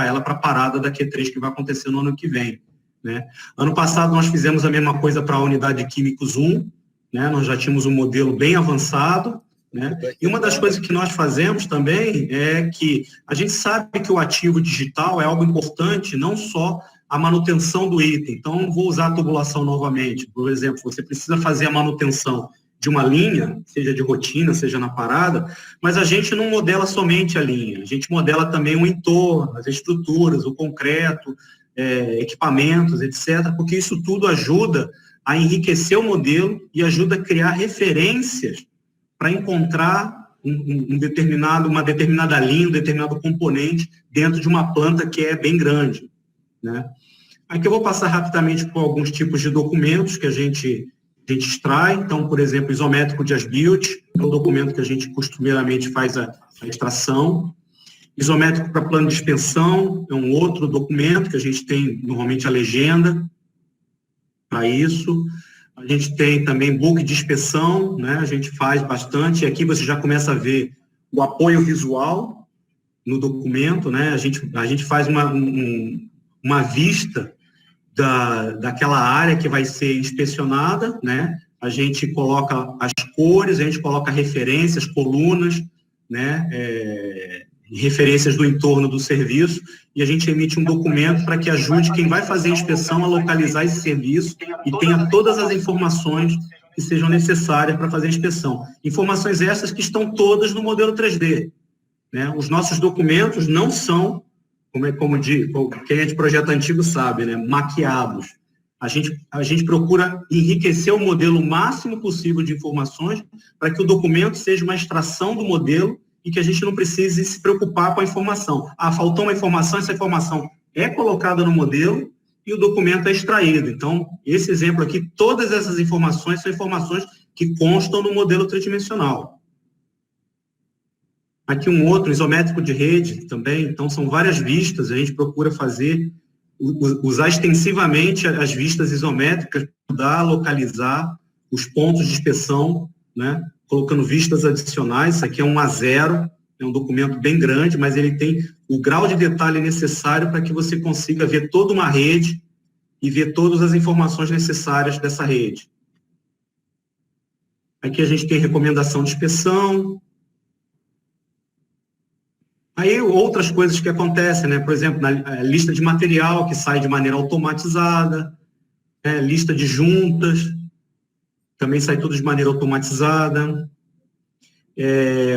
S2: ela para a parada da Q3 que vai acontecer no ano que vem, né? Ano passado nós fizemos a mesma coisa para a unidade de Químicos 1, né? Nós já tínhamos um modelo bem avançado, né? E uma das coisas que nós fazemos também é que a gente sabe que o ativo digital é algo importante, não só a manutenção do item. Então, vou usar a tubulação novamente. Por exemplo, você precisa fazer a manutenção de uma linha, seja de rotina, seja na parada, mas a gente não modela somente a linha, a gente modela também o entorno, as estruturas, o concreto, equipamentos, etc., porque isso tudo ajuda a enriquecer o modelo e ajuda a criar referências para encontrar uma determinada linha, um determinado componente dentro de uma planta que é bem grande, né? Aqui eu vou passar rapidamente por alguns tipos de documentos que a gente extrai. Então, por exemplo, isométrico de as-built, é um documento que a gente costumeiramente faz a extração. Isométrico para plano de expensão é um outro documento que a gente tem normalmente a legenda para isso. A gente tem também book de inspeção, né? A gente faz bastante, e aqui você já começa a ver o apoio visual no documento, né? A gente faz uma vista daquela área que vai ser inspecionada, né? A gente coloca as cores, a gente coloca referências, colunas, né? Referências do entorno do serviço, e a gente emite um documento para que ajude quem vai fazer a inspeção a localizar esse serviço e tenha todas as informações que sejam necessárias para fazer a inspeção. Informações essas que estão todas no modelo 3D, né? Os nossos documentos não são, quem é de projeto antigo sabe, né, maquiados. A gente procura enriquecer o modelo o máximo possível de informações para que o documento seja uma extração do modelo e que a gente não precise se preocupar com a informação. Faltou uma informação, essa informação é colocada no modelo e o documento é extraído. Então, esse exemplo aqui, todas essas informações são informações que constam no modelo tridimensional. Aqui um outro, isométrico de rede também. Então, são várias vistas, a gente procura usar extensivamente as vistas isométricas para ajudar a localizar os pontos de inspeção, né? Colocando vistas adicionais. Isso aqui é um A0, é um documento bem grande, mas ele tem o grau de detalhe necessário para que você consiga ver toda uma rede e ver todas as informações necessárias dessa rede. Aqui a gente tem recomendação de inspeção. Aí outras coisas que acontecem, né? Por exemplo, na lista de material que sai de maneira automatizada, né? Lista de juntas, também sai tudo de maneira automatizada.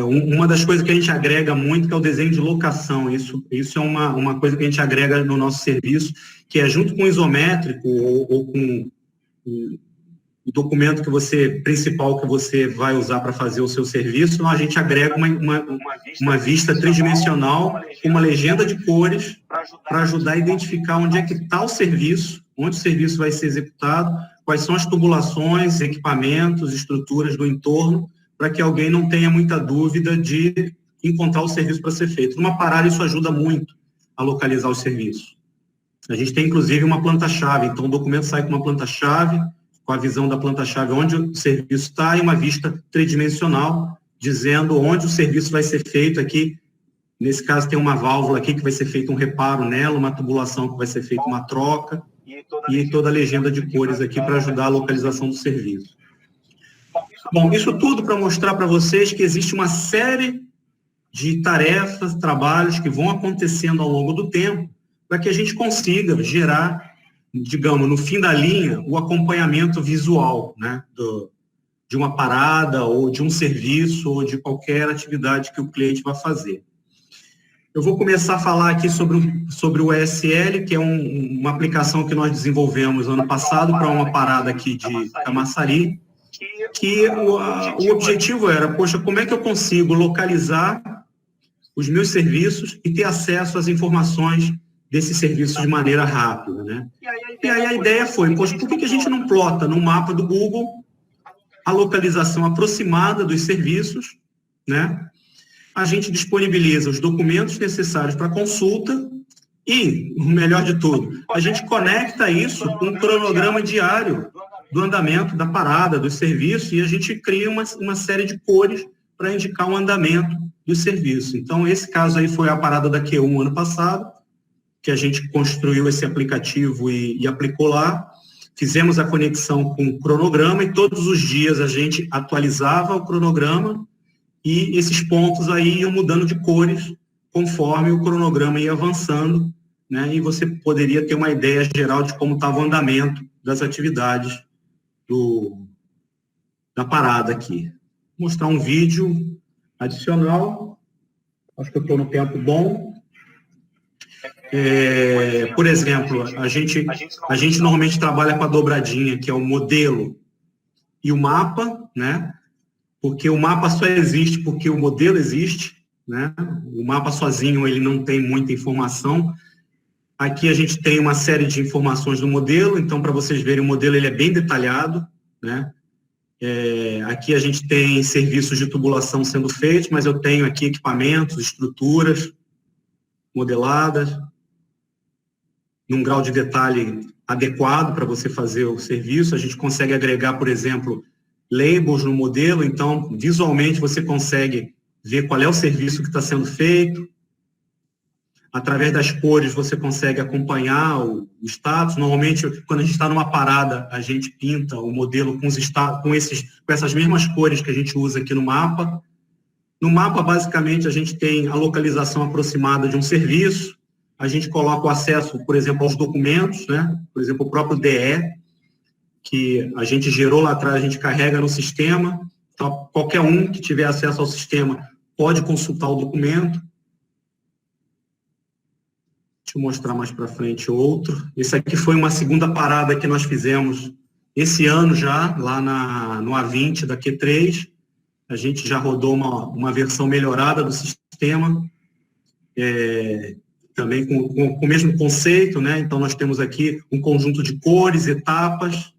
S2: Uma das coisas que a gente agrega muito, que é o desenho de locação. Isso é uma coisa que a gente agrega no nosso serviço, que é junto com o isométrico ou com o documento principal que você vai usar para fazer o seu serviço, a gente agrega uma vista tridimensional com uma legenda de cores para ajudar a identificar onde é que está o serviço, onde o serviço vai ser executado, quais são as tubulações, equipamentos, estruturas do entorno, para que alguém não tenha muita dúvida de encontrar o serviço para ser feito. Numa parada, isso ajuda muito a localizar o serviço. A gente tem, inclusive, uma planta-chave, então o documento sai com uma planta-chave, com a visão da planta-chave onde o serviço está, e uma vista tridimensional dizendo onde o serviço vai ser feito aqui. Nesse caso, tem uma válvula aqui que vai ser feito um reparo nela, uma tubulação que vai ser feita uma troca, e toda a legenda de cores aqui para ajudar a localização do serviço. Bom, isso tudo para mostrar para vocês que existe uma série de tarefas, trabalhos que vão acontecendo ao longo do tempo para que a gente consiga gerar, digamos, no fim da linha, o acompanhamento visual, né, de uma parada ou de um serviço ou de qualquer atividade que o cliente vai fazer. Eu vou começar a falar aqui sobre o ESL, que é uma aplicação que nós desenvolvemos ano passado para uma parada aqui de Camaçari, que o objetivo era, poxa, como é que eu consigo localizar os meus serviços e ter acesso às informações desses serviços de maneira rápida, né? E aí a ideia foi, poxa, por que a gente não plota no mapa do Google a localização aproximada dos serviços, né? A gente disponibiliza os documentos necessários para consulta e, o melhor de tudo, a gente conecta isso com um cronograma diário do andamento da parada, dos serviços, e a gente cria uma série de cores para indicar o andamento dos serviços. Então, esse caso aí foi a parada da Q1 ano passado, que a gente construiu esse aplicativo e aplicou lá. Fizemos a conexão com o cronograma e todos os dias a gente atualizava o cronograma e esses pontos aí iam mudando de cores conforme o cronograma ia avançando, né? E você poderia ter uma ideia geral de como estava o andamento das atividades da parada aqui. Vou mostrar um vídeo adicional. Acho que eu estou no tempo bom. Por exemplo, a gente normalmente trabalha com a dobradinha, que é o modelo e o mapa, né? Porque o mapa só existe porque o modelo existe, né? O mapa sozinho, ele não tem muita informação. Aqui a gente tem uma série de informações do modelo, então, para vocês verem, o modelo ele é bem detalhado, né? Aqui a gente tem serviços de tubulação sendo feitos, mas eu tenho aqui equipamentos, estruturas modeladas, num grau de detalhe adequado para você fazer o serviço. A gente consegue agregar, por exemplo, labels no modelo, então, visualmente, você consegue ver qual é o serviço que está sendo feito. Através das cores, você consegue acompanhar o status. Normalmente, quando a gente está numa parada, a gente pinta o modelo com essas mesmas cores que a gente usa aqui no mapa. No mapa, basicamente, a gente tem a localização aproximada de um serviço. A gente coloca o acesso, por exemplo, aos documentos, né? Por exemplo, o próprio DE, que a gente gerou lá atrás, a gente carrega no sistema. Então, qualquer um que tiver acesso ao sistema pode consultar o documento. Deixa eu mostrar mais para frente outro. Esse aqui foi uma segunda parada que nós fizemos esse ano já, lá no A20 da Q3. A gente já rodou uma versão melhorada do sistema, também com o mesmo conceito, né? Então, nós temos aqui um conjunto de cores, etapas,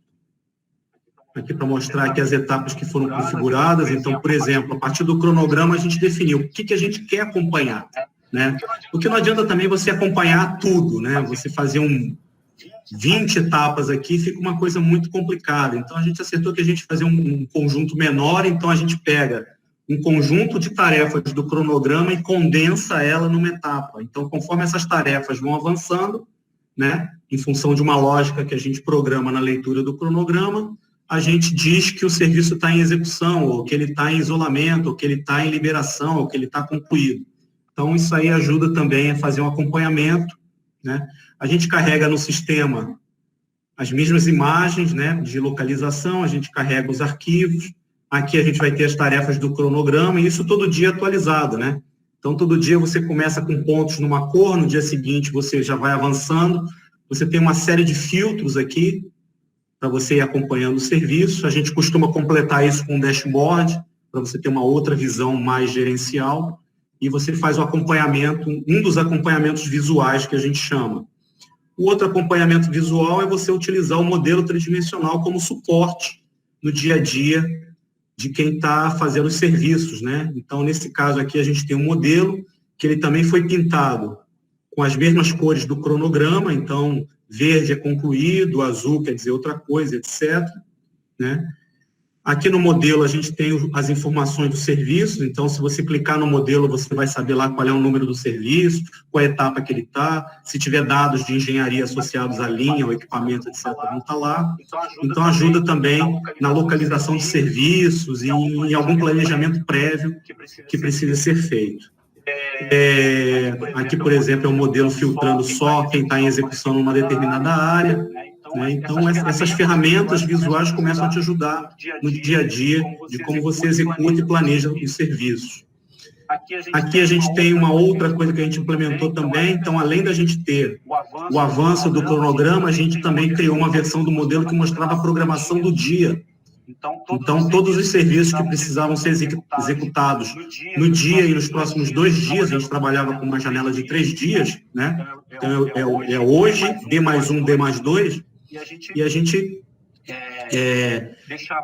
S2: aqui para mostrar aqui as etapas que foram configuradas. Então, por exemplo, a partir do cronograma, a gente definiu o que a gente quer acompanhar, né? Porque não adianta também você acompanhar tudo, né? Você fazer 20 etapas aqui fica uma coisa muito complicada. Então, a gente acertou que a gente fazer um conjunto menor, então a gente pega um conjunto de tarefas do cronograma e condensa ela numa etapa. Então, conforme essas tarefas vão avançando, né, em função de uma lógica que a gente programa na leitura do cronograma, a gente diz que o serviço está em execução, ou que ele está em isolamento, ou que ele está em liberação, ou que ele está concluído. Então, isso aí ajuda também a fazer um acompanhamento, né? A gente carrega no sistema as mesmas imagens, né, de localização, a gente carrega os arquivos. Aqui a gente vai ter as tarefas do cronograma, e isso todo dia atualizado, né? Então, todo dia você começa com pontos numa cor, no dia seguinte você já vai avançando. Você tem uma série de filtros aqui para você ir acompanhando o serviço. A gente costuma completar isso com um dashboard, para você ter uma outra visão mais gerencial. E você faz o acompanhamento, um dos acompanhamentos visuais que a gente chama. O outro acompanhamento visual é você utilizar o modelo tridimensional como suporte no dia a dia de quem está fazendo os serviços, né? Então, nesse caso aqui, a gente tem um modelo que ele também foi pintado com as mesmas cores do cronograma, então, verde é concluído, azul quer dizer outra coisa, etc., né? Aqui no modelo a gente tem as informações do serviço, então se você clicar no modelo, você vai saber lá qual é o número do serviço, qual é a etapa que ele está, se tiver dados de engenharia associados à linha, ao equipamento, etc., vão estar lá. Então ajuda também na localização de serviços e em algum planejamento prévio que precisa ser feito. Aqui, por exemplo, é um modelo filtrando só quem está em execução numa determinada área. Então, essas ferramentas visuais começam a te ajudar no dia a dia de como você executa e planeja os serviços. Aqui a gente tem uma outra coisa que a gente implementou também. Então, além da gente ter o avanço do cronograma, a gente também criou uma versão do modelo que mostrava a programação do dia. Então, todos os serviços que precisavam ser executados no dia e nos próximos 2 dias, a gente trabalhava com uma janela de 3 dias, né? Então, é hoje, D+1, D+2, e a gente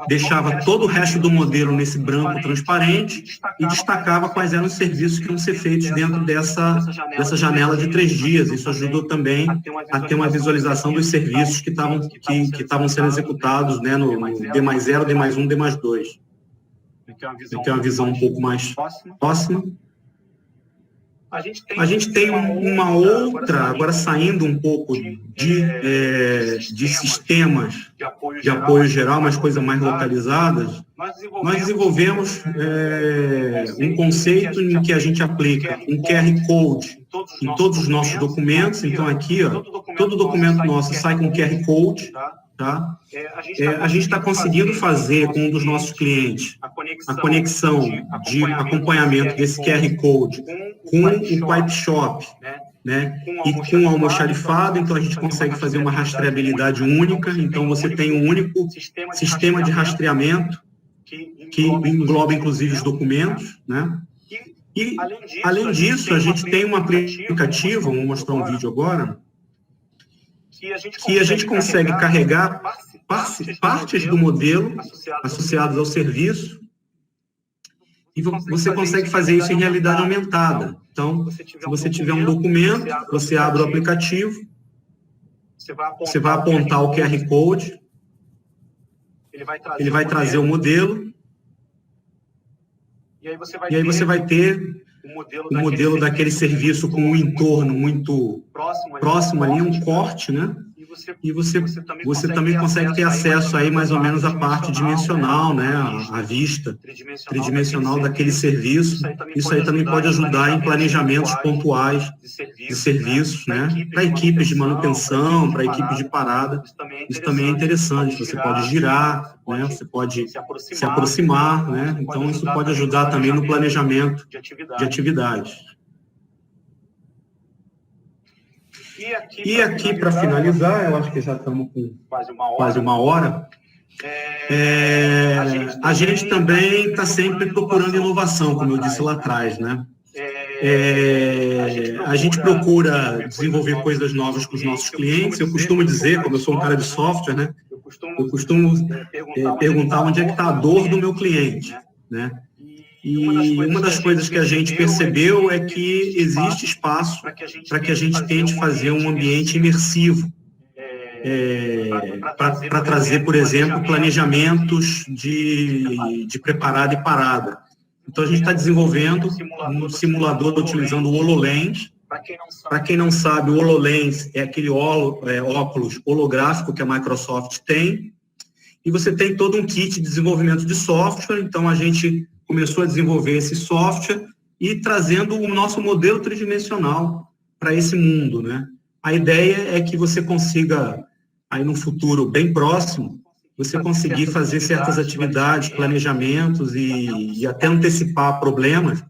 S2: deixava todo o resto do modelo nesse branco transparente e destacava quais eram os serviços que iam ser feitos dentro dessa janela de 3 dias. Isso ajudou também a ter uma visualização dos serviços que estavam sendo executados, né, no D+0, D+1, D+2. Tem uma visão um pouco mais próxima. A gente tem uma outra, agora saindo um pouco de sistemas de apoio geral, mas coisas mais localizadas. Nós desenvolvemos um conceito em que a gente aplica um QR Code em todos os nossos documentos. Então, aqui, ó, todo documento nosso sai com QR Code. Tá? A gente está conseguindo fazer com um dos nossos clientes a conexão de acompanhamento desse QR Code com o Pipe Shop, né? E com o almoxarifado. Então a gente consegue fazer uma rastreabilidade única. Então você tem um único sistema de rastreamento que engloba inclusive os documentos, né? E além disso a gente tem um aplicativo, vou mostrar um vídeo agora, que a gente consegue carregar partes do modelo associadas ao serviço, e você consegue fazer isso em realidade aumentada. Então, se você tiver um documento, você abre o aplicativo, você vai apontar o QR Code, ele vai trazer o modelo, e aí você vai ter o modelo daquele serviço com um entorno muito próximo ali, um corte, né? E você também consegue ter acesso aí mais ou menos à parte dimensional, né? A vista tridimensional daquele serviço. Isso aí também pode ajudar em planejamentos pontuais de serviços, né? Para equipes de manutenção, para equipes de parada. Isso também é interessante. Você pode girar, né? Você pode se aproximar, né? Então, isso pode ajudar também no planejamento de atividades. E aqui, para finalizar, eu acho que já estamos com quase uma hora, a gente também está sempre procurando inovação, como eu disse lá atrás, né? A gente procura desenvolver coisas novas com os nossos clientes. Eu costumo dizer, como eu sou um cara de software, né? Eu costumo perguntar onde é que está a dor do meu cliente, né? E uma das coisas que a gente percebeu é que existe espaço para que a gente tente fazer um ambiente imersivo, para trazer, por exemplo, planejamentos de preparada e parada. Então, a gente está desenvolvendo um simulador utilizando o HoloLens. Para quem não sabe, o HoloLens é aquele óculos holográfico que a Microsoft tem, e você tem todo um kit de desenvolvimento de software. Então, a gente começou a desenvolver esse software e trazendo o nosso modelo tridimensional para esse mundo, né? A ideia é que você consiga, aí no futuro bem próximo, você conseguir fazer certas atividades, planejamentos e até antecipar problemas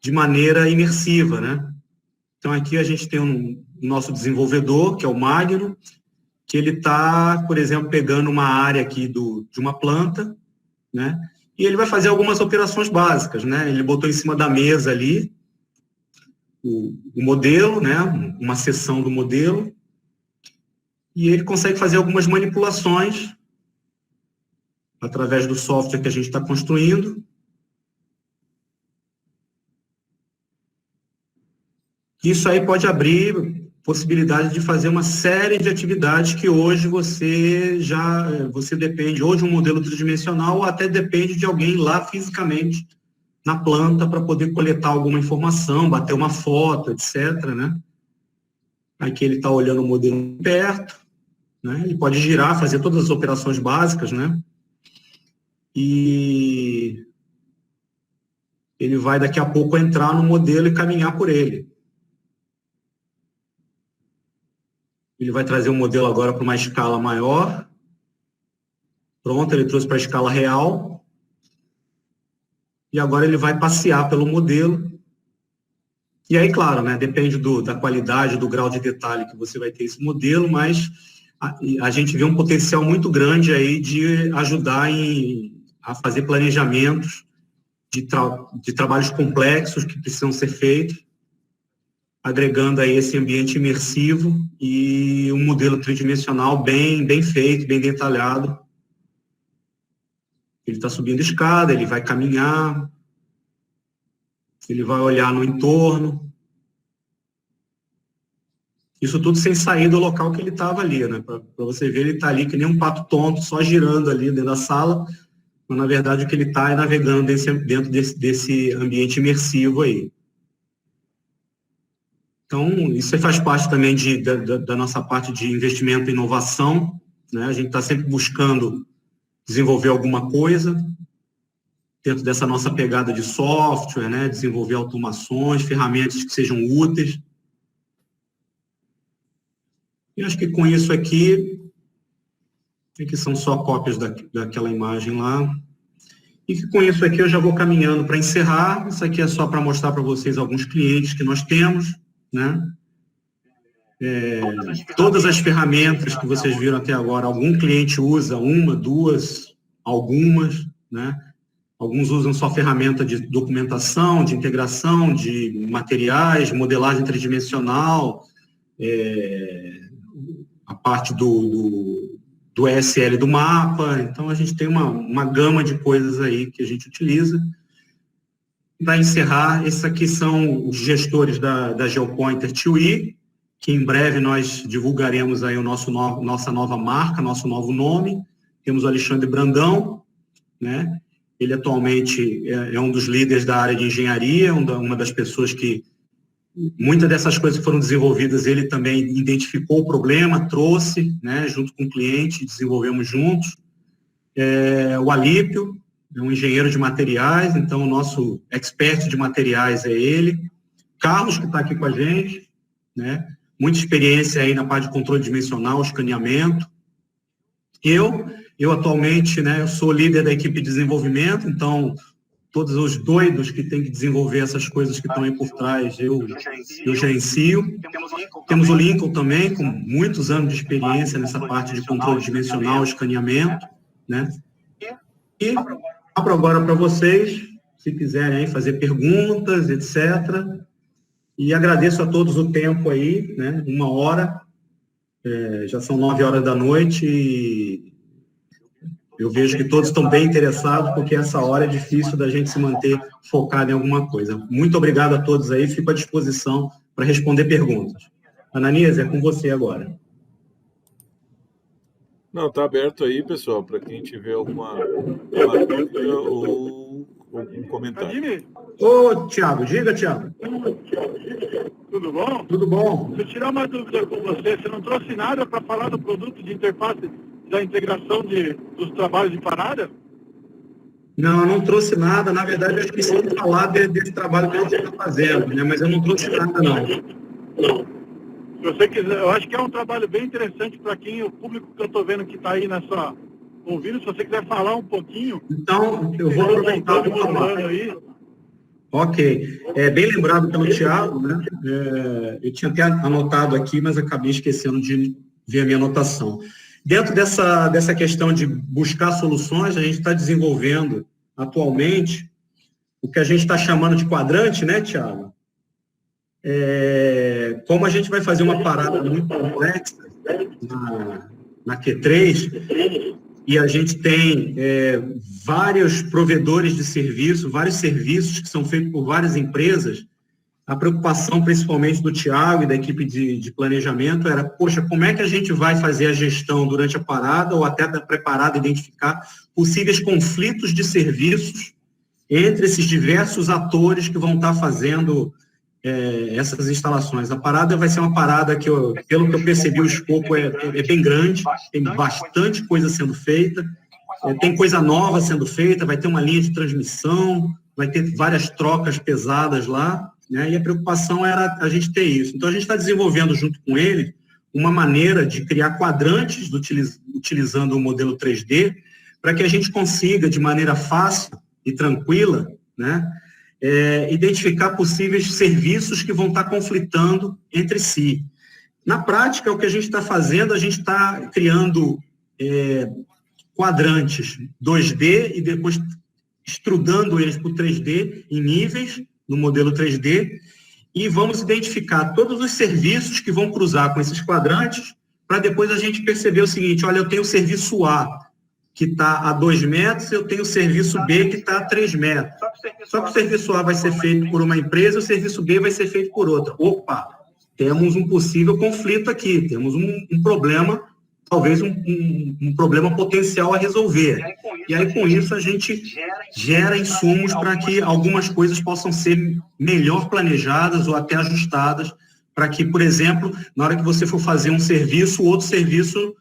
S2: de maneira imersiva, né? Então, aqui a gente tem o nosso desenvolvedor, que é o Magno, que ele está, por exemplo, pegando uma área aqui de uma planta, né? E ele vai fazer algumas operações básicas, né? Ele botou em cima da mesa ali o modelo, né? Uma seção do modelo, e ele consegue fazer algumas manipulações através do software que a gente está construindo. Isso aí pode abrir possibilidade de fazer uma série de atividades que hoje você depende ou de um modelo tridimensional ou até depende de alguém lá fisicamente na planta para poder coletar alguma informação, bater uma foto, etc., né? Aqui ele está olhando o modelo perto, né? Ele pode girar, fazer todas as operações básicas, né? E ele vai daqui a pouco entrar no modelo e caminhar por ele. Ele vai trazer o modelo agora para uma escala maior. Pronto, ele trouxe para a escala real. E agora ele vai passear pelo modelo. E aí, claro, né, depende da qualidade, do grau de detalhe que você vai ter esse modelo, mas a gente vê um potencial muito grande aí de ajudar a fazer planejamentos de trabalhos complexos que precisam ser feitos, agregando aí esse ambiente imersivo e um modelo tridimensional bem feito, bem detalhado. Ele está subindo escada, ele vai caminhar, ele vai olhar no entorno. Isso tudo sem sair do local que ele estava ali, né? Para você ver, ele está ali que nem um pato tonto, só girando ali dentro da sala, mas na verdade o que ele está é navegando dentro desse ambiente imersivo aí. Então, isso faz parte também da nossa parte de investimento em inovação, né? A gente está sempre buscando desenvolver alguma coisa dentro dessa nossa pegada de software, né? Desenvolver automações, ferramentas que sejam úteis. E acho que com isso aqui são só cópias daquela imagem lá. E que com isso aqui eu já vou caminhando para encerrar. Isso aqui é só para mostrar para vocês alguns clientes que nós temos, né? Todas as ferramentas que vocês viram até agora, algum cliente usa uma, duas, algumas, né? Alguns usam só ferramenta de documentação, de integração, de materiais, modelagem tridimensional, a parte do ESL do mapa. Então, a gente tem uma gama de coisas aí que a gente utiliza. Para encerrar, esses aqui são os gestores da GeoPointer TUI, que em breve nós divulgaremos aí nossa nova marca, nosso novo nome. Temos o Alexandre Brandão, né? Ele atualmente é um dos líderes da área de engenharia, uma das pessoas que muitas dessas coisas que foram desenvolvidas, ele também identificou o problema, trouxe, né, junto com o cliente, desenvolvemos juntos. O Alípio é um engenheiro de materiais, então o nosso expert de materiais é ele. Carlos, que está aqui com a gente, né, muita experiência aí na parte de controle dimensional, escaneamento. Eu atualmente, né, eu sou líder da equipe de desenvolvimento, então todos os doidos que têm que desenvolver essas coisas que estão aí por trás, eu gerencio. Temos o Lincoln também, com muitos anos de experiência nessa parte de controle dimensional, escaneamento, né? E abro agora para vocês, se quiserem aí fazer perguntas, etc. E agradeço a todos o tempo aí, né? 1 hora, já são 9 horas da noite e eu vejo que todos estão bem interessados, porque essa hora é difícil da gente se manter focado em alguma coisa. Muito obrigado a todos aí, fico à disposição para responder perguntas. Ananias, é com você agora.
S1: Não, está aberto aí, pessoal, para quem tiver alguma dúvida ou algum comentário.
S2: Ô, Thiago, diga, Thiago.
S6: Tudo bom?
S2: Tudo bom?
S6: Se eu tirar uma dúvida com você não trouxe nada para falar do produto de interface da integração dos trabalhos de parada?
S2: Não, eu não trouxe nada. Na verdade, eu esqueci de falar desse trabalho que a gente está fazendo, né? Mas eu não trouxe nada, não.
S6: Se você quiser, eu acho que é um trabalho bem interessante para o público que eu estou vendo que está aí ouvindo. Se você quiser falar um pouquinho...
S2: Então, eu vou aproveitar para falar.
S6: Aí.
S2: Ok. Bem lembrado pelo Thiago, né? Eu tinha até anotado aqui, mas acabei esquecendo de ver a minha anotação. Dentro dessa questão de buscar soluções, a gente está desenvolvendo atualmente o que a gente está chamando de quadrante, né, Thiago? Como a gente vai fazer uma parada muito complexa na Q3, e a gente tem vários provedores de serviço, vários serviços que são feitos por várias empresas, a preocupação principalmente do Thiago e da equipe de planejamento era, poxa, como é que a gente vai fazer a gestão durante a parada ou até da preparada, identificar possíveis conflitos de serviços entre esses diversos atores que vão estar fazendo essas instalações. A parada vai ser uma parada que, pelo que eu percebi, o escopo é bem grande, tem bastante coisa sendo feita, tem coisa nova sendo feita, vai ter uma linha de transmissão, vai ter várias trocas pesadas lá, né? E a preocupação era a gente ter isso. Então, a gente está desenvolvendo junto com ele uma maneira de criar quadrantes utilizando o modelo 3D para que a gente consiga, de maneira fácil e tranquila, né, identificar possíveis serviços que vão estar conflitando entre si. Na prática, o que a gente está fazendo, a gente está criando quadrantes 2D e depois estrudando eles para o 3D em níveis, no modelo 3D, e vamos identificar todos os serviços que vão cruzar com esses quadrantes, para depois a gente perceber o seguinte, olha, eu tenho o serviço A, que está a 2 metros, eu tenho o serviço B, que está a 3 metros. Só que o serviço A vai ser feito por uma empresa, e o serviço B vai ser feito por outra. Opa, temos um possível conflito aqui, temos um problema, talvez um problema potencial a resolver. E aí, com isso, a gente gera insumos para que algumas coisas possam ser melhor planejadas ou até ajustadas, para que, por exemplo, na hora que você for fazer um serviço, o outro serviço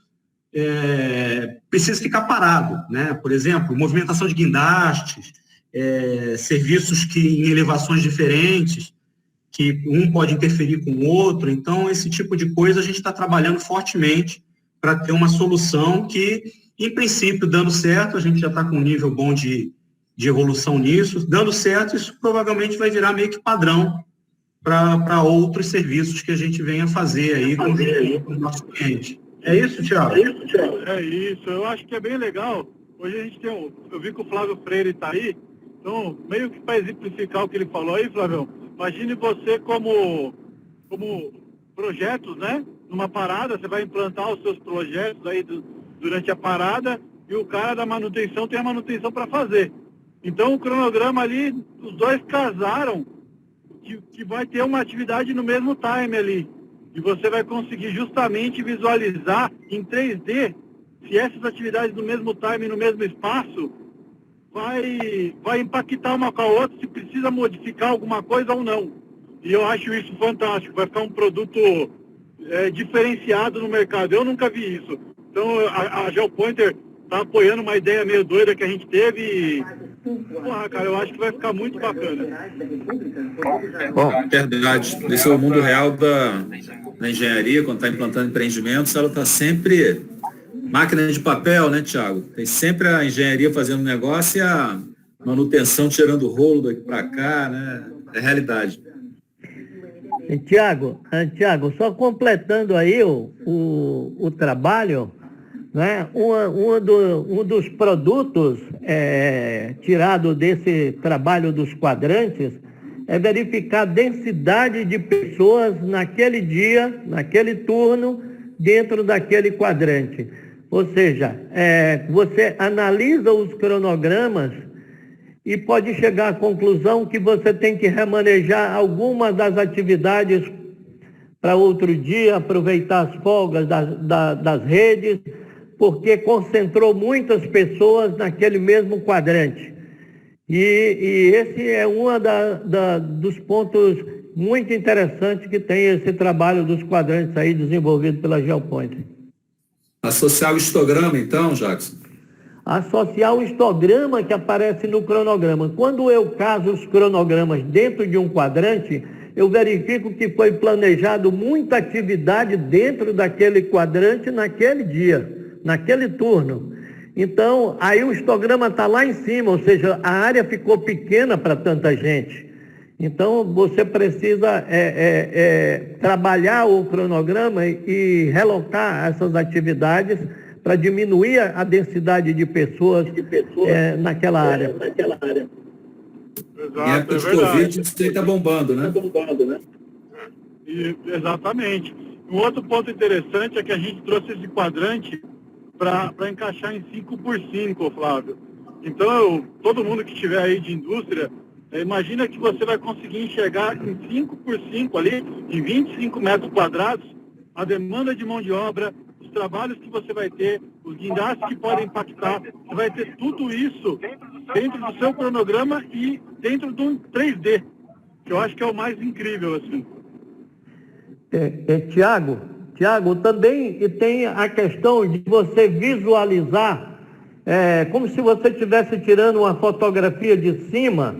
S2: precisa ficar parado, né? Por exemplo, movimentação de guindastes, serviços que em elevações diferentes, que um pode interferir com o outro. Então, esse tipo de coisa a gente está trabalhando fortemente para ter uma solução que, em princípio, dando certo, a gente já está com um nível bom de evolução nisso, dando certo, isso provavelmente vai virar meio que padrão para outros serviços que a gente venha fazer aí com os nossos clientes. É isso, Thiago?
S6: É isso, eu acho que é bem legal. Hoje a gente tem eu vi que o Flávio Freire está aí, então, meio que para exemplificar o que ele falou aí, Flávio, imagine você como projetos, né? Numa parada, você vai implantar os seus projetos aí durante a parada e o cara da manutenção tem a manutenção para fazer. Então, o cronograma ali, os dois casaram que vai ter uma atividade no mesmo time ali. E você vai conseguir justamente visualizar em 3D se essas atividades no mesmo time, no mesmo espaço, vai impactar uma com a outra, se precisa modificar alguma coisa ou não. E eu acho isso fantástico, vai ficar um produto diferenciado no mercado. Eu nunca vi isso. Então, a GeoPointer está apoiando uma ideia meio doida que a gente teve e, porra, cara, eu acho que vai ficar muito bacana.
S4: Bom, verdade. Esse é o mundo real da engenharia, quando está implantando empreendimentos, ela está sempre máquina de papel, né, Thiago? Tem sempre a engenharia fazendo negócio e a manutenção tirando o rolo daqui para cá, né? É realidade.
S3: Tiago, só completando aí o trabalho, né? Um dos produtos tirado desse trabalho dos quadrantes é verificar a densidade de pessoas naquele dia, naquele turno, dentro daquele quadrante. Ou seja, você analisa os cronogramas e pode chegar à conclusão que você tem que remanejar algumas das atividades para outro dia, aproveitar as folgas das redes, porque concentrou muitas pessoas naquele mesmo quadrante. E esse é um dos pontos muito interessantes que tem esse trabalho dos quadrantes aí desenvolvido pela GeoPointer.
S4: Associar o histograma, então, Jackson?
S3: Associar o histograma que aparece no cronograma. Quando eu caso os cronogramas dentro de um quadrante, eu verifico que foi planejado muita atividade dentro daquele quadrante naquele dia, naquele turno. Então, aí o histograma está lá em cima, ou seja, a área ficou pequena para tanta gente. Então, você precisa trabalhar o cronograma e relocar essas atividades para diminuir a densidade de pessoas naquela área.
S6: Exato,
S4: em época de Covid, isso aí está bombando, né?
S6: Exatamente. Um outro ponto interessante é que a gente trouxe esse quadrante para encaixar em 5x5, Flávio. Então, todo mundo que estiver aí de indústria, Imagina que você vai conseguir enxergar em 5 por 5 ali, de 25 metros quadrados, a demanda de mão de obra, os trabalhos que você vai ter, os guindastes que podem impactar. Você vai ter tudo isso dentro do seu cronograma e dentro de um 3D, que eu acho que é o mais incrível, assim.
S3: Tiago, também tem a questão de você visualizar, como se você estivesse tirando uma fotografia de cima,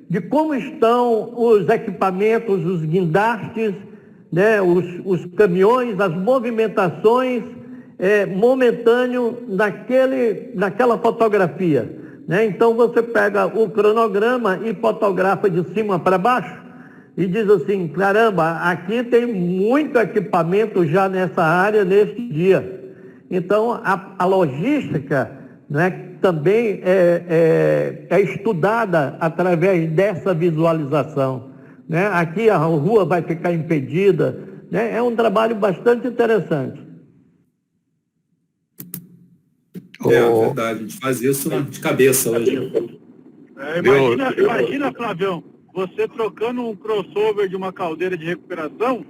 S3: de como estão os equipamentos, os guindastes, né, os caminhões, as movimentações momentâneo naquela fotografia. Né? Então você pega o cronograma e fotografa de cima para baixo e diz assim, caramba, aqui tem muito equipamento já nessa área neste dia. Então a logística, né, também é estudada através dessa visualização. Né? Aqui a rua vai ficar impedida. Né? É um trabalho bastante interessante.
S4: Verdade, a gente faz isso de cabeça hoje.
S6: Imagina, Flavião, você trocando um crossover de uma caldeira de recuperação,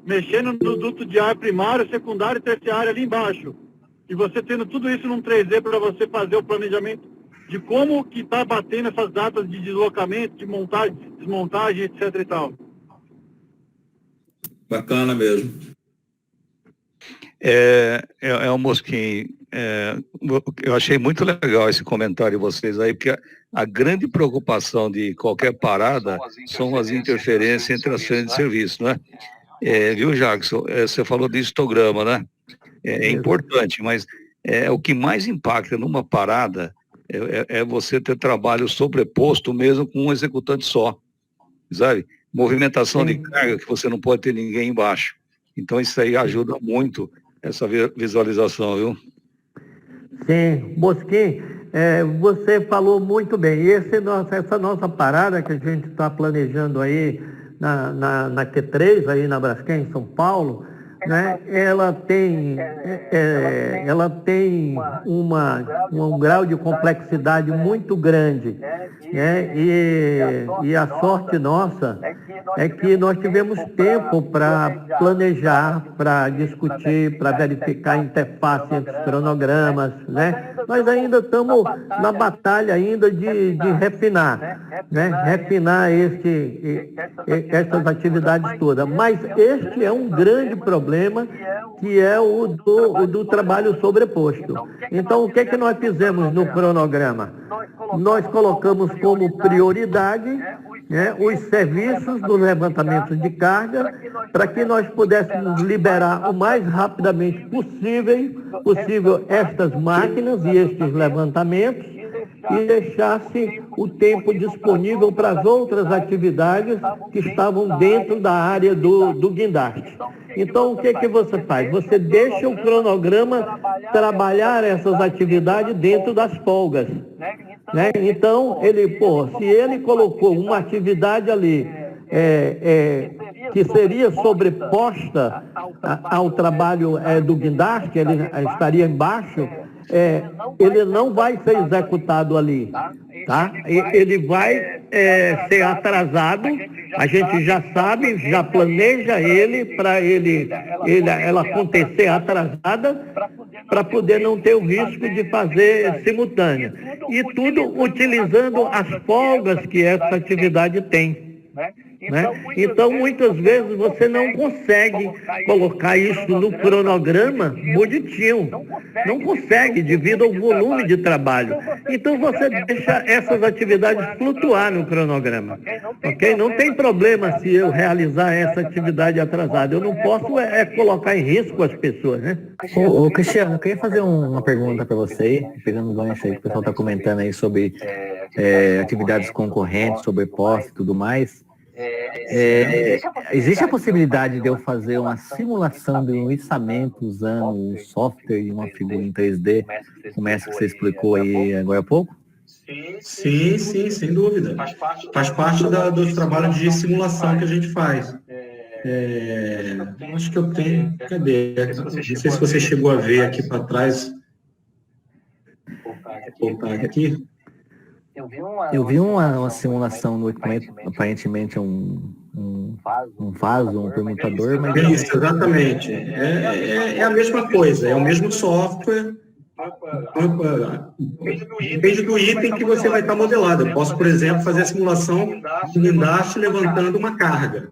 S6: mexendo no duto de ar primário, secundário e terciário ali embaixo. E você tendo tudo isso num 3D para você fazer o planejamento de como que está batendo essas datas de deslocamento, de montagem, desmontagem, etc e tal.
S4: Bacana mesmo.
S7: O Mosquim, eu achei muito legal esse comentário de vocês aí, porque a grande preocupação de qualquer parada são as interferências entre as frentes de serviço, né? Viu, Jackson? Você falou de histograma, né? É importante, mas o que mais impacta numa parada é você ter trabalho sobreposto mesmo com um executante só, sabe? Movimentação de carga que você não pode ter ninguém embaixo. Então isso aí ajuda muito essa visualização, viu?
S3: Sim, Mosquim, você falou muito bem. Essa nossa parada que a gente está planejando aí na Q3, aí na Braskem, em São Paulo, né, ela tem um grau de complexidade muito grande, né, e a sorte nossa é que nós tivemos tempo para planejar, para discutir, para verificar a interface entre os cronogramas, né? Nós ainda estamos na batalha ainda de refinar, né? Refinar essas atividades todas. Mas este é um grande problema, que é o do trabalho sobreposto. Então, o que é que nós fizemos no cronograma? Nós colocamos como prioridade, né, os serviços do levantamento de carga, para que nós pudéssemos liberar o mais rapidamente possível estas máquinas e estes levantamentos, e deixasse o tempo disponível para as outras atividades que estavam dentro da área do guindaste. Então, o que que você faz? Você deixa o cronograma trabalhar essas atividades dentro das folgas, né? Então, se ele colocou uma atividade ali que seria sobreposta ao trabalho do guindaste, ele estaria embaixo, ele não vai ser executado ali, tá? Ele vai ser atrasado, a gente já sabe, já planeja ele para ela acontecer atrasada, para poder não ter o risco de fazer simultânea. E tudo utilizando as folgas que essa atividade tem. Né? Então, muitas vezes, você não consegue colocar isso no cronograma bonitinho. Não consegue, devido ao volume de trabalho. Então, você deixa essas atividades flutuar no cronograma. Ok? Não tem problema se eu realizar essa atividade atrasada. Eu não posso colocar em risco as pessoas, né?
S8: Ô, Cristiano, eu queria fazer uma pergunta para você aí, pegando o gancho aí que o pessoal está comentando aí sobre atividades concorrentes, sobrepostas e tudo mais. Existe a possibilidade de eu fazer uma simulação de um içamento usando um software e uma figura em 3D, como essa que você explicou aí agora há pouco?
S2: Sim, sem dúvida. Faz parte dos trabalhos de simulação que a gente faz. Acho que eu tenho. Cadê? Não sei se você chegou a ver aqui para trás. Vou voltar aqui.
S8: Eu vi uma simulação no equipamento, aparentemente um vaso, um permutador, mas...
S2: Isso, exatamente. É a mesma coisa, é o mesmo software. Depende do item que você vai estar modelado. Eu posso, por exemplo, fazer a simulação de um guindaste levantando uma carga.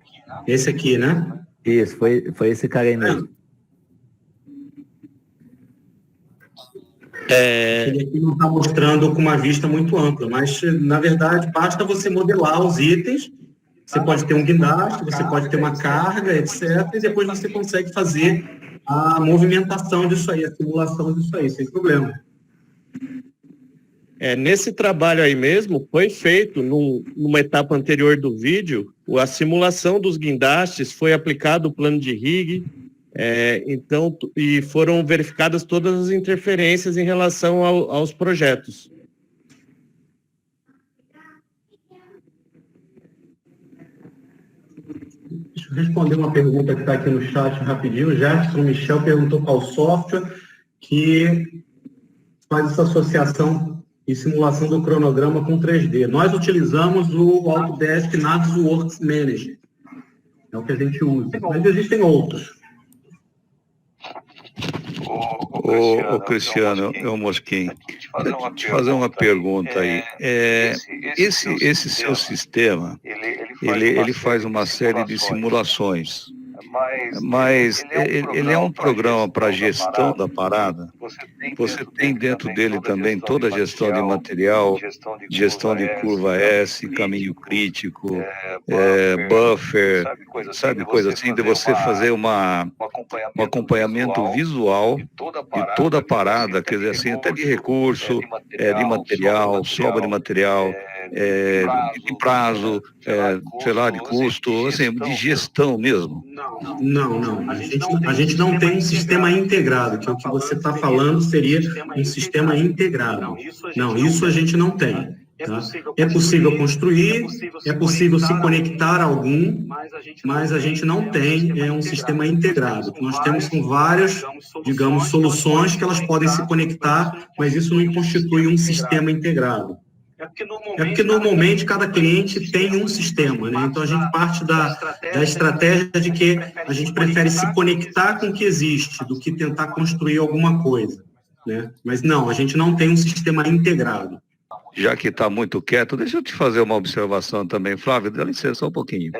S2: Esse aqui, né?
S8: Isso, foi esse cara aí mesmo.
S2: Ele aqui não está mostrando com uma vista muito ampla, mas, na verdade, basta você modelar os itens. Você pode ter um guindaste, você pode ter uma carga, etc. E depois você consegue fazer a movimentação disso aí, a simulação disso aí, sem problema.
S5: Nesse trabalho aí mesmo, foi feito, numa etapa anterior do vídeo, a simulação dos guindastes, foi aplicado o plano de rig, então, e foram verificadas todas as interferências em relação aos projetos.
S2: Deixa eu responder uma pergunta que está aqui no chat rapidinho. O Jefferson Michel perguntou qual software que faz essa associação e simulação do cronograma com 3D. Nós utilizamos o Autodesk Navisworks Manager. É o que a gente usa. Mas existem outros.
S7: Ô Cristiano, Mosquim, deixa eu te fazer uma pergunta aí. Esse seu sistema, ele faz uma série de simulações, mas ele é um programa para gestão da parada? Você tem dentro dele também toda a gestão de material, gestão de curva S, caminho crítico, buffer, sabe, coisa assim, de você fazer um acompanhamento visual de toda a parada, quer dizer assim, até de recurso, de material, sobra de material, de prazo, sei lá, de custo, assim, de gestão mesmo.
S2: Não. A gente não tem um sistema integrado, que é o que você está falando seria um sistema integrado. Não, isso a gente não tem. Tá? É possível construir, é possível se conectar a algum, mas a gente não tem um sistema integrado. Nós temos com várias, digamos, soluções que elas podem se conectar, mas isso não constitui um sistema integrado. É porque normalmente cada cliente tem um sistema, né? Então a gente parte da estratégia de que a gente prefere se conectar com o que existe do que tentar construir alguma coisa, né? Mas não, a gente não tem um sistema integrado.
S7: Já que está muito quieto, deixa eu te fazer uma observação também, Flávio, dá licença só um pouquinho.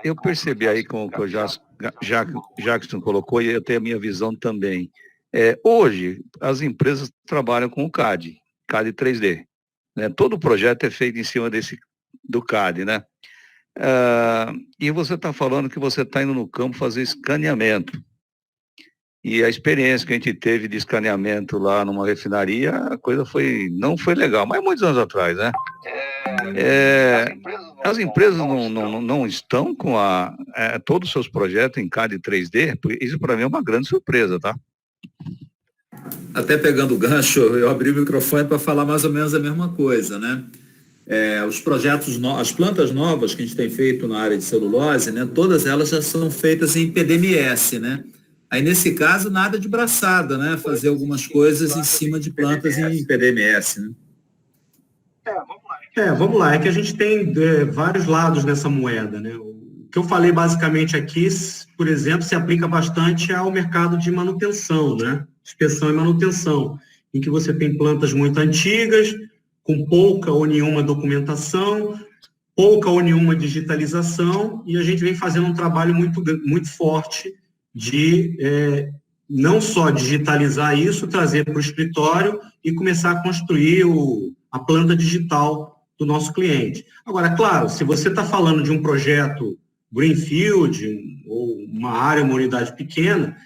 S7: Eu percebi aí com o que o Jackson colocou, e eu tenho a minha visão também. Hoje, as empresas trabalham com o CAD 3D. Né? Todo o projeto é feito em cima do CAD, né? E você está falando que você está indo no campo fazer escaneamento. E a experiência que a gente teve de escaneamento lá numa refinaria, a coisa não foi legal, mas muitos anos atrás, né? As empresas não estão com todos os seus projetos em CAD 3D, isso para mim é uma grande surpresa, tá?
S4: Até pegando o gancho, eu abri o microfone para falar mais ou menos a mesma coisa, né? Os projetos, as plantas novas que a gente tem feito na área de celulose, né? Todas elas já são feitas em PDMS, né? Aí, nesse caso, nada de braçada, né? Fazer algumas coisas em cima de plantas em PDMS, né?
S2: Vamos lá. É que a gente tem vários lados nessa moeda, né? O que eu falei basicamente aqui, por exemplo, se aplica bastante ao mercado de manutenção, né? Inspeção e manutenção, em que você tem plantas muito antigas, com pouca ou nenhuma documentação, pouca ou nenhuma digitalização, e a gente vem fazendo um trabalho muito forte de não só digitalizar isso, trazer para o escritório e começar a construir a planta digital do nosso cliente. Agora, claro, se você está falando de um projeto greenfield, ou uma área, uma unidade pequena,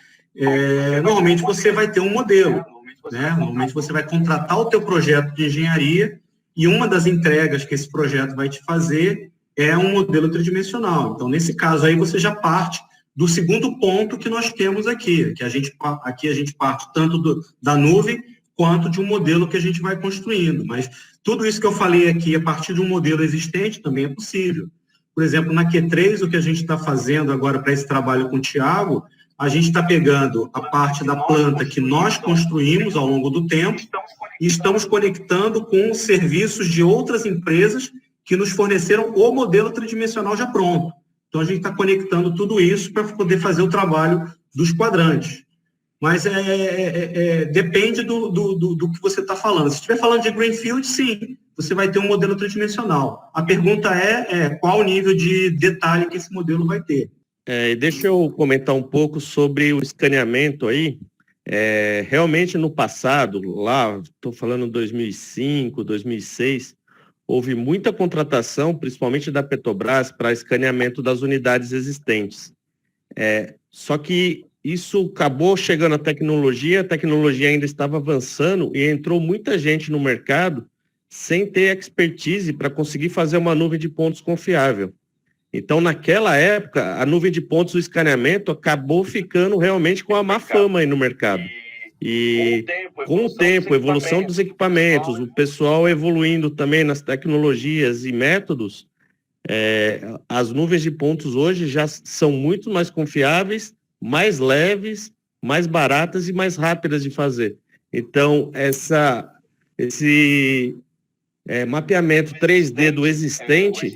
S2: normalmente você vai ter um modelo, né? Normalmente você vai contratar o teu projeto de engenharia e uma das entregas que esse projeto vai te fazer é um modelo tridimensional. Então, nesse caso aí, você já parte do segundo ponto que nós temos aqui, que aqui a gente parte tanto da nuvem quanto de um modelo que a gente vai construindo. Mas tudo isso que eu falei aqui, a partir de um modelo existente, também é possível. Por exemplo, na Q3, o que a gente está fazendo agora para esse trabalho com o Thiago, a gente está pegando a parte da planta que nós construímos ao longo do tempo e estamos conectando com serviços de outras empresas que nos forneceram o modelo tridimensional já pronto. Então, a gente está conectando tudo isso para poder fazer o trabalho dos quadrantes. Mas depende do que você está falando. Se estiver falando de Greenfield, sim, você vai ter um modelo tridimensional. A pergunta é qual o nível de detalhe que esse modelo vai ter.
S5: Deixa eu comentar um pouco sobre o escaneamento aí. Realmente, no passado, lá, estou falando 2005, 2006, houve muita contratação, principalmente da Petrobras, para escaneamento das unidades existentes. Só que isso acabou chegando à tecnologia, a tecnologia ainda estava avançando e entrou muita gente no mercado sem ter expertise para conseguir fazer uma nuvem de pontos confiável. Então, naquela época, a nuvem de pontos do escaneamento acabou ficando realmente com a má fama aí no mercado. E com o tempo, a evolução dos equipamentos, o pessoal evoluindo também nas tecnologias e métodos, as nuvens de pontos hoje já são muito mais confiáveis, mais leves, mais baratas e mais rápidas de fazer. Então, esse mapeamento 3D do existente,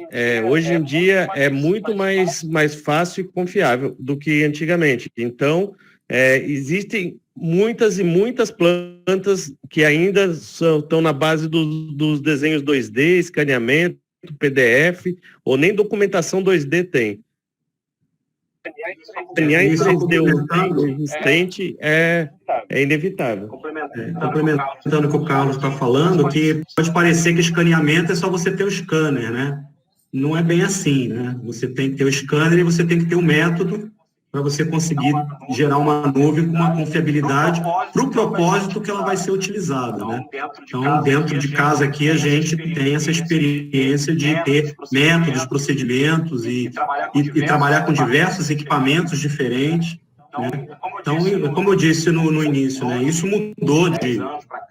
S5: hoje em dia, é muito mais fácil e confiável do que antigamente. Então, existem muitas e muitas plantas que ainda estão na base dos desenhos 2D, escaneamento, PDF, ou nem documentação 2D tem. Escanear em 3D existente é inevitável.
S2: Complementando o que o Carlos está falando, que pode parecer que escaneamento é só você ter o scanner, né? Não é bem assim, né? Você tem que ter o scanner e você tem que ter um método para você conseguir gerar uma nuvem com uma confiabilidade para o propósito que ela vai ser utilizada, né? Então, dentro de casa aqui, a gente tem essa experiência de ter métodos, procedimentos e trabalhar com diversos equipamentos diferentes, né? Então, como eu disse no início, né, isso mudou de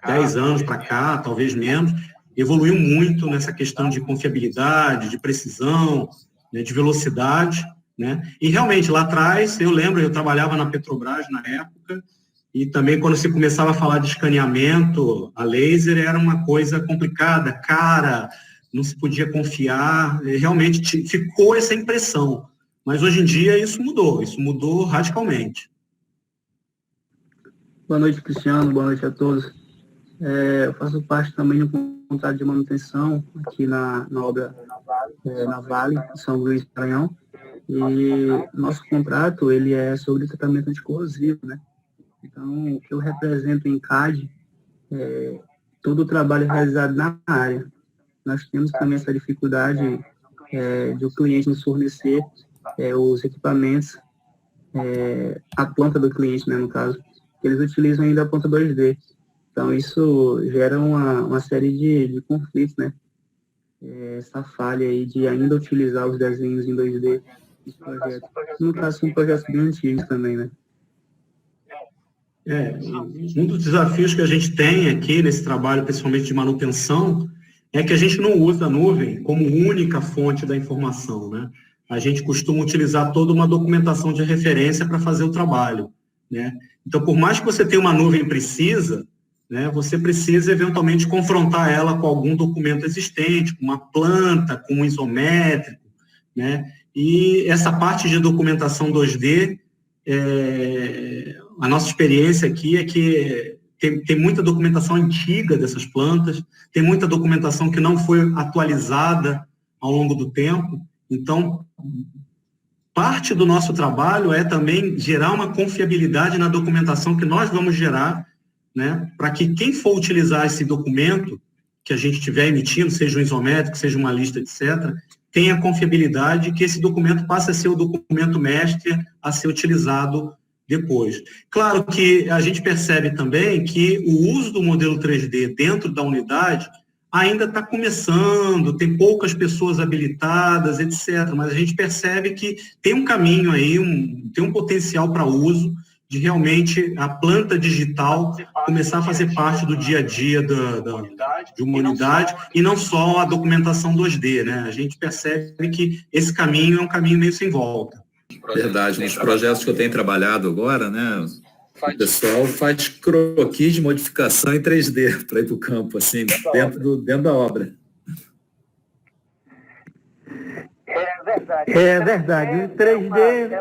S2: 10 anos para cá, talvez menos, evoluiu muito nessa questão de confiabilidade, de precisão, né, de velocidade, né? E realmente, lá atrás, eu lembro, eu trabalhava na Petrobras na época, e também quando se começava a falar de escaneamento a laser, era uma coisa complicada, cara, não se podia confiar, realmente ficou essa impressão. Mas hoje em dia isso mudou radicalmente.
S9: Boa noite, Cristiano, boa noite a todos. Eu faço parte também do contrato de manutenção aqui na obra na Vale, São Luís do Maranhão. E nosso contrato, ele é sobre tratamento anticorrosivo, né? Então, o que eu represento em CAD todo o trabalho realizado na área. Nós temos também essa dificuldade de o cliente nos fornecer os equipamentos, a planta do cliente, né, no caso, que eles utilizam ainda a planta 2D. Então, isso gera uma série de conflitos, né? Essa falha aí de ainda utilizar os desenhos em 2D. No caso, são projetos bem antigos também, né?
S2: Um dos desafios que a gente tem aqui nesse trabalho, principalmente de manutenção, é que a gente não usa a nuvem como única fonte da informação, né? A gente costuma utilizar toda uma documentação de referência para fazer o trabalho, né? Então, por mais que você tenha uma nuvem precisa, né, você precisa eventualmente confrontar ela com algum documento existente, com uma planta, com um isométrico, né? E essa parte de documentação 2D, a nossa experiência aqui é que tem muita documentação antiga dessas plantas, tem muita documentação que não foi atualizada ao longo do tempo. Então, parte do nosso trabalho é também gerar uma confiabilidade na documentação que nós vamos gerar, né, para que quem for utilizar esse documento que a gente estiver emitindo, seja um isométrico, seja uma lista, etc., tenha confiabilidade que esse documento passe a ser o documento mestre a ser utilizado depois. Claro que a gente percebe também que o uso do modelo 3D dentro da unidade ainda está começando, tem poucas pessoas habilitadas, etc., mas a gente percebe que tem um caminho aí, tem um potencial para uso de realmente a planta digital começar a fazer parte do dia a dia de uma unidade e não só a documentação 2D, né? A gente percebe que esse caminho é um caminho meio sem volta.
S4: Verdade, nos projetos que eu tenho trabalhado agora, né, O pessoal faz croquis de modificação em 3D para ir para o campo, assim, dentro da obra.
S3: É verdade, o 3D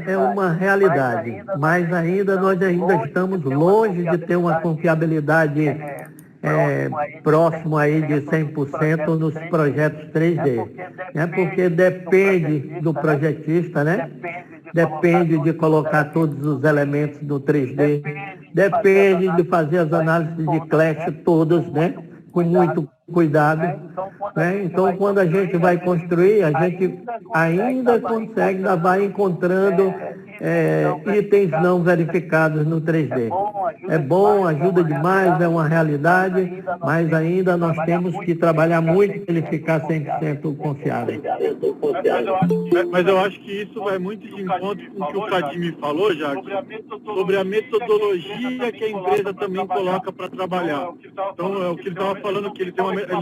S3: é uma realidade, mas nós ainda estamos longe de ter uma confiabilidade próximo aí de 100% nos projetos 3D, né? Porque depende do projetista, né? Depende de colocar todos os elementos no 3D, depende de fazer as análises de clash todas, né? Com muito cuidado, né? Então, quando a gente vai construir, a gente ainda consegue, ainda vai encontrando itens não verificados no 3D. É bom, ajuda demais, é uma realidade, mas ainda nós temos que trabalhar muito para ele ficar 100% confiável.
S6: Mas eu acho que isso vai muito de encontro com o que o Kadim falou, Jacques, sobre a metodologia que a empresa também coloca para trabalhar. Então, é o que ele estava falando, que ele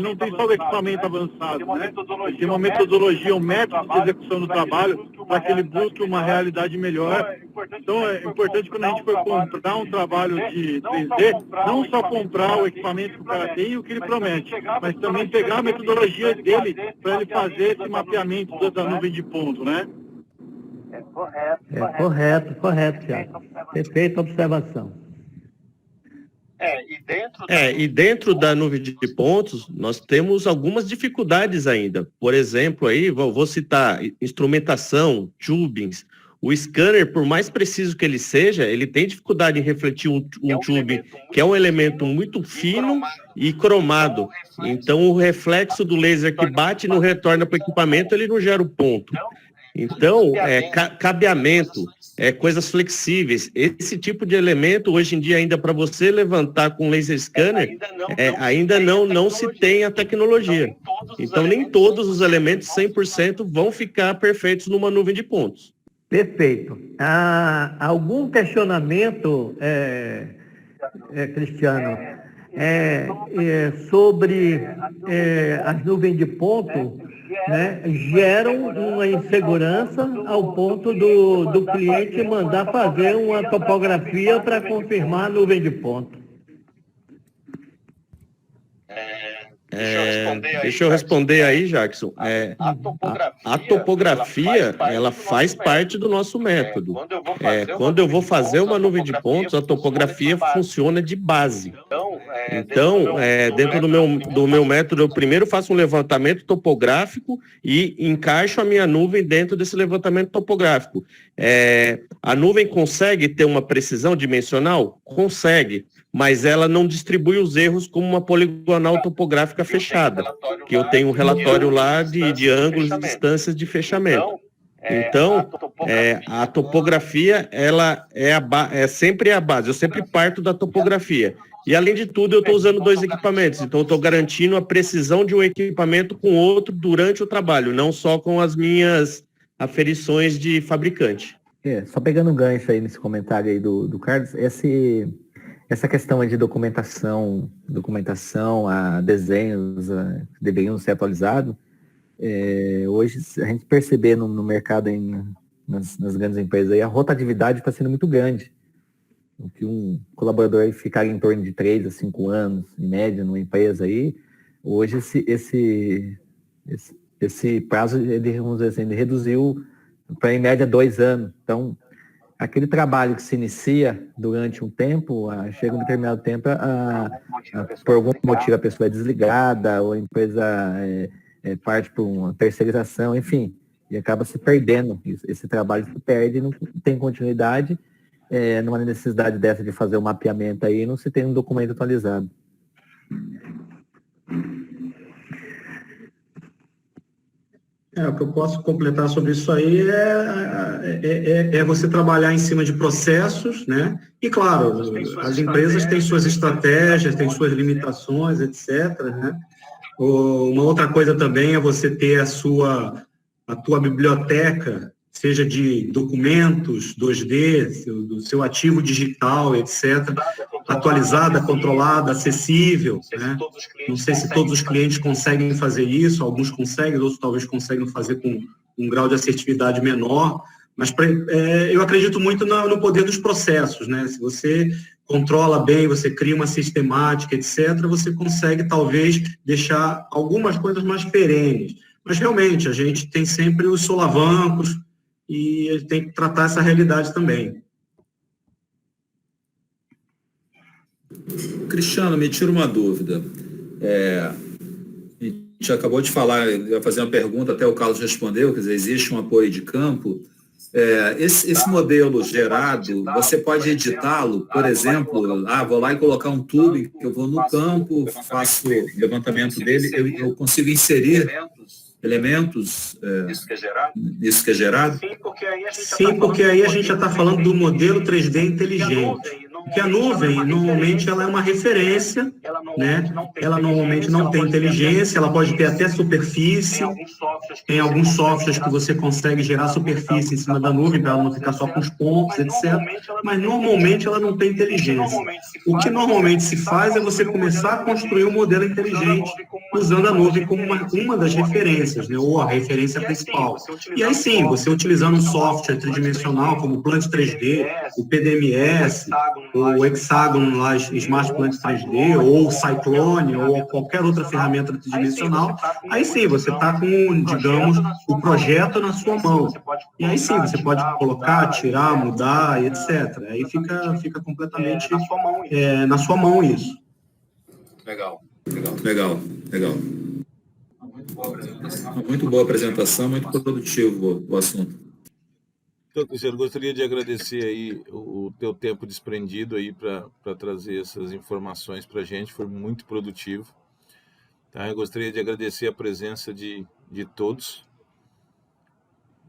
S6: não tem só o equipamento avançado, né? Ele tem uma metodologia, um método de execução do trabalho para que ele busque uma realidade melhor. Então, é importante quando a gente for comprar um trabalho de 3D, não só comprar o equipamento que o cara tem e o que ele promete, mas também pegar a metodologia dele para ele fazer esse mapeamento da nuvem de ponto, né?
S3: Correto, Thiago. Perfeita observação.
S5: E dentro da nuvem de pontos, nós temos algumas dificuldades ainda. Por exemplo, aí, vou citar instrumentação, tubings. O scanner, por mais preciso que ele seja, ele tem dificuldade em refletir um tubing, que é um elemento muito fino e cromado. Então, o reflexo do laser que bate e não retorna para o equipamento, ele não gera o ponto. Então, cabeamento, coisas flexíveis. Esse tipo de elemento, hoje em dia, ainda para você levantar com laser scanner, ainda não se tem a tecnologia. Então, nem todos os elementos 100% vão ficar perfeitos numa nuvem de pontos.
S3: Perfeito. Algum questionamento, Cristiano, sobre as nuvens de ponto, né, geram uma insegurança ao ponto do cliente mandar fazer uma topografia para confirmar a nuvem de ponto.
S5: Deixa eu responder aí, Jackson. A topografia, ela faz parte do nosso método. Quando eu vou fazer uma nuvem de pontos, a topografia funciona de base. Então, dentro do meu método, eu primeiro faço um levantamento topográfico e encaixo a minha nuvem dentro desse levantamento topográfico. A nuvem consegue ter uma precisão dimensional? Consegue. Mas ela não distribui os erros como uma poligonal topográfica fechada, que eu tenho um relatório lá de ângulos e distâncias de fechamento. Então, a topografia, ela sempre a base, eu sempre parto da topografia. E, além de tudo, eu estou usando 2 equipamentos, então eu estou garantindo a precisão de um equipamento com outro durante o trabalho, não só com as minhas aferições de fabricante.
S8: Só pegando um gancho aí nesse comentário aí do Carlos, essa questão de documentação a desenhos deveriam ser atualizados. Hoje, a gente perceber no mercado, nas grandes empresas, aí, a rotatividade está sendo muito grande. O que um colaborador ficar em torno de 3 a 5 anos, em média, numa empresa aí, hoje esse prazo, vamos dizer assim, ele reduziu para, em média, 2 anos. Então, aquele trabalho que se inicia durante um tempo, chega um determinado tempo, por algum motivo a pessoa é desligada, ou a empresa parte por uma terceirização, enfim, e acaba se perdendo. Esse trabalho se perde, não tem continuidade, numa necessidade dessa de fazer o mapeamento aí, não se tem um documento atualizado.
S2: O que eu posso completar sobre isso aí é você trabalhar em cima de processos, né? E, claro, as empresas têm suas estratégias, têm suas limitações, etc., né? Uma outra coisa também é você ter a tua biblioteca, seja de documentos 2D, do seu ativo digital, etc., atualizada, controlada, acessível, né? Não sei se todos os clientes conseguem fazer isso, alguns conseguem, outros talvez conseguem fazer com um grau de assertividade menor, Mas eu acredito muito no poder dos processos, né? Se você controla bem, você cria uma sistemática, etc., você consegue, talvez, deixar algumas coisas mais perenes. Mas, realmente, a gente tem sempre os solavancos e a gente tem que tratar essa realidade também.
S4: Cristiano, me tira uma dúvida. A gente acabou de falar, vai fazer uma pergunta, até o Carlos respondeu, quer dizer, existe um apoio de campo. Esse modelo gerado, você pode editá-lo, por exemplo, vou lá e colocar um tubo, eu vou no campo, faço o levantamento dele, eu consigo inserir elementos, isso que é gerado?
S2: Sim, porque aí a gente já está falando do modelo 3D inteligente. Porque a nuvem, normalmente, ela é uma referência, né? Ela normalmente não tem inteligência, ela pode ter até superfície. Tem alguns softwares que você consegue gerar superfície em cima da nuvem, para ela não ficar só com os pontos, etc. Mas, normalmente, ela não tem inteligência. O que normalmente se faz é você começar a construir um modelo inteligente usando a nuvem como uma das referências, né? Ou a referência principal. E aí, sim, você utilizando um software tridimensional, como o Plant 3D, o PDMS, o Hexagon lá, Smart Plant 3D, ou o Cyclone, ou qualquer outra ferramenta tridimensional, aí sim, você está com, digamos, o projeto na sua mão. E aí sim, você pode colocar, tirar, mudar, etc. Aí fica completamente na sua mão isso.
S4: Legal. Muito boa apresentação, muito produtivo o assunto.
S1: Então, Cristiano, gostaria de agradecer aí o teu tempo desprendido aí para trazer essas informações para a gente, foi muito produtivo. Tá? Eu gostaria de agradecer a presença de todos.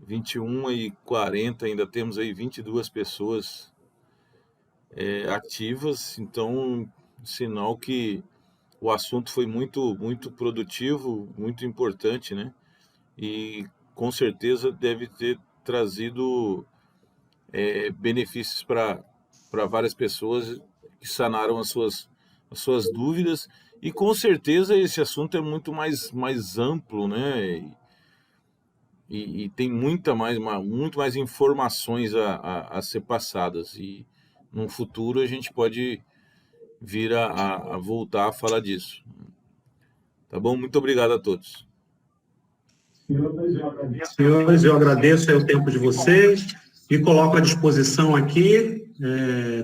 S1: 21h40, ainda temos aí 22 pessoas ativas, então, sinal que o assunto foi muito, muito produtivo, muito importante, né? E com certeza deve ter trazido benefícios para várias pessoas que sanaram as suas dúvidas, e com certeza esse assunto é muito mais amplo, né? E tem muito mais informações a ser passadas, e no futuro a gente pode vir a voltar a falar disso. Tá bom? Muito obrigado a todos.
S2: Senhores, eu agradeço aí o tempo de vocês e coloco à disposição aqui,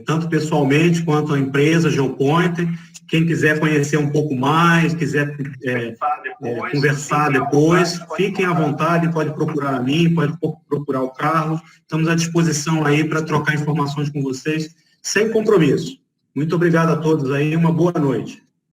S2: tanto pessoalmente quanto a empresa Geopointer. Quem quiser conhecer um pouco mais, quiser conversar depois, fiquem à vontade, pode procurar a mim, pode procurar o Carlos. Estamos à disposição aí para trocar informações com vocês, sem compromisso. Muito obrigado a todos aí, uma boa noite.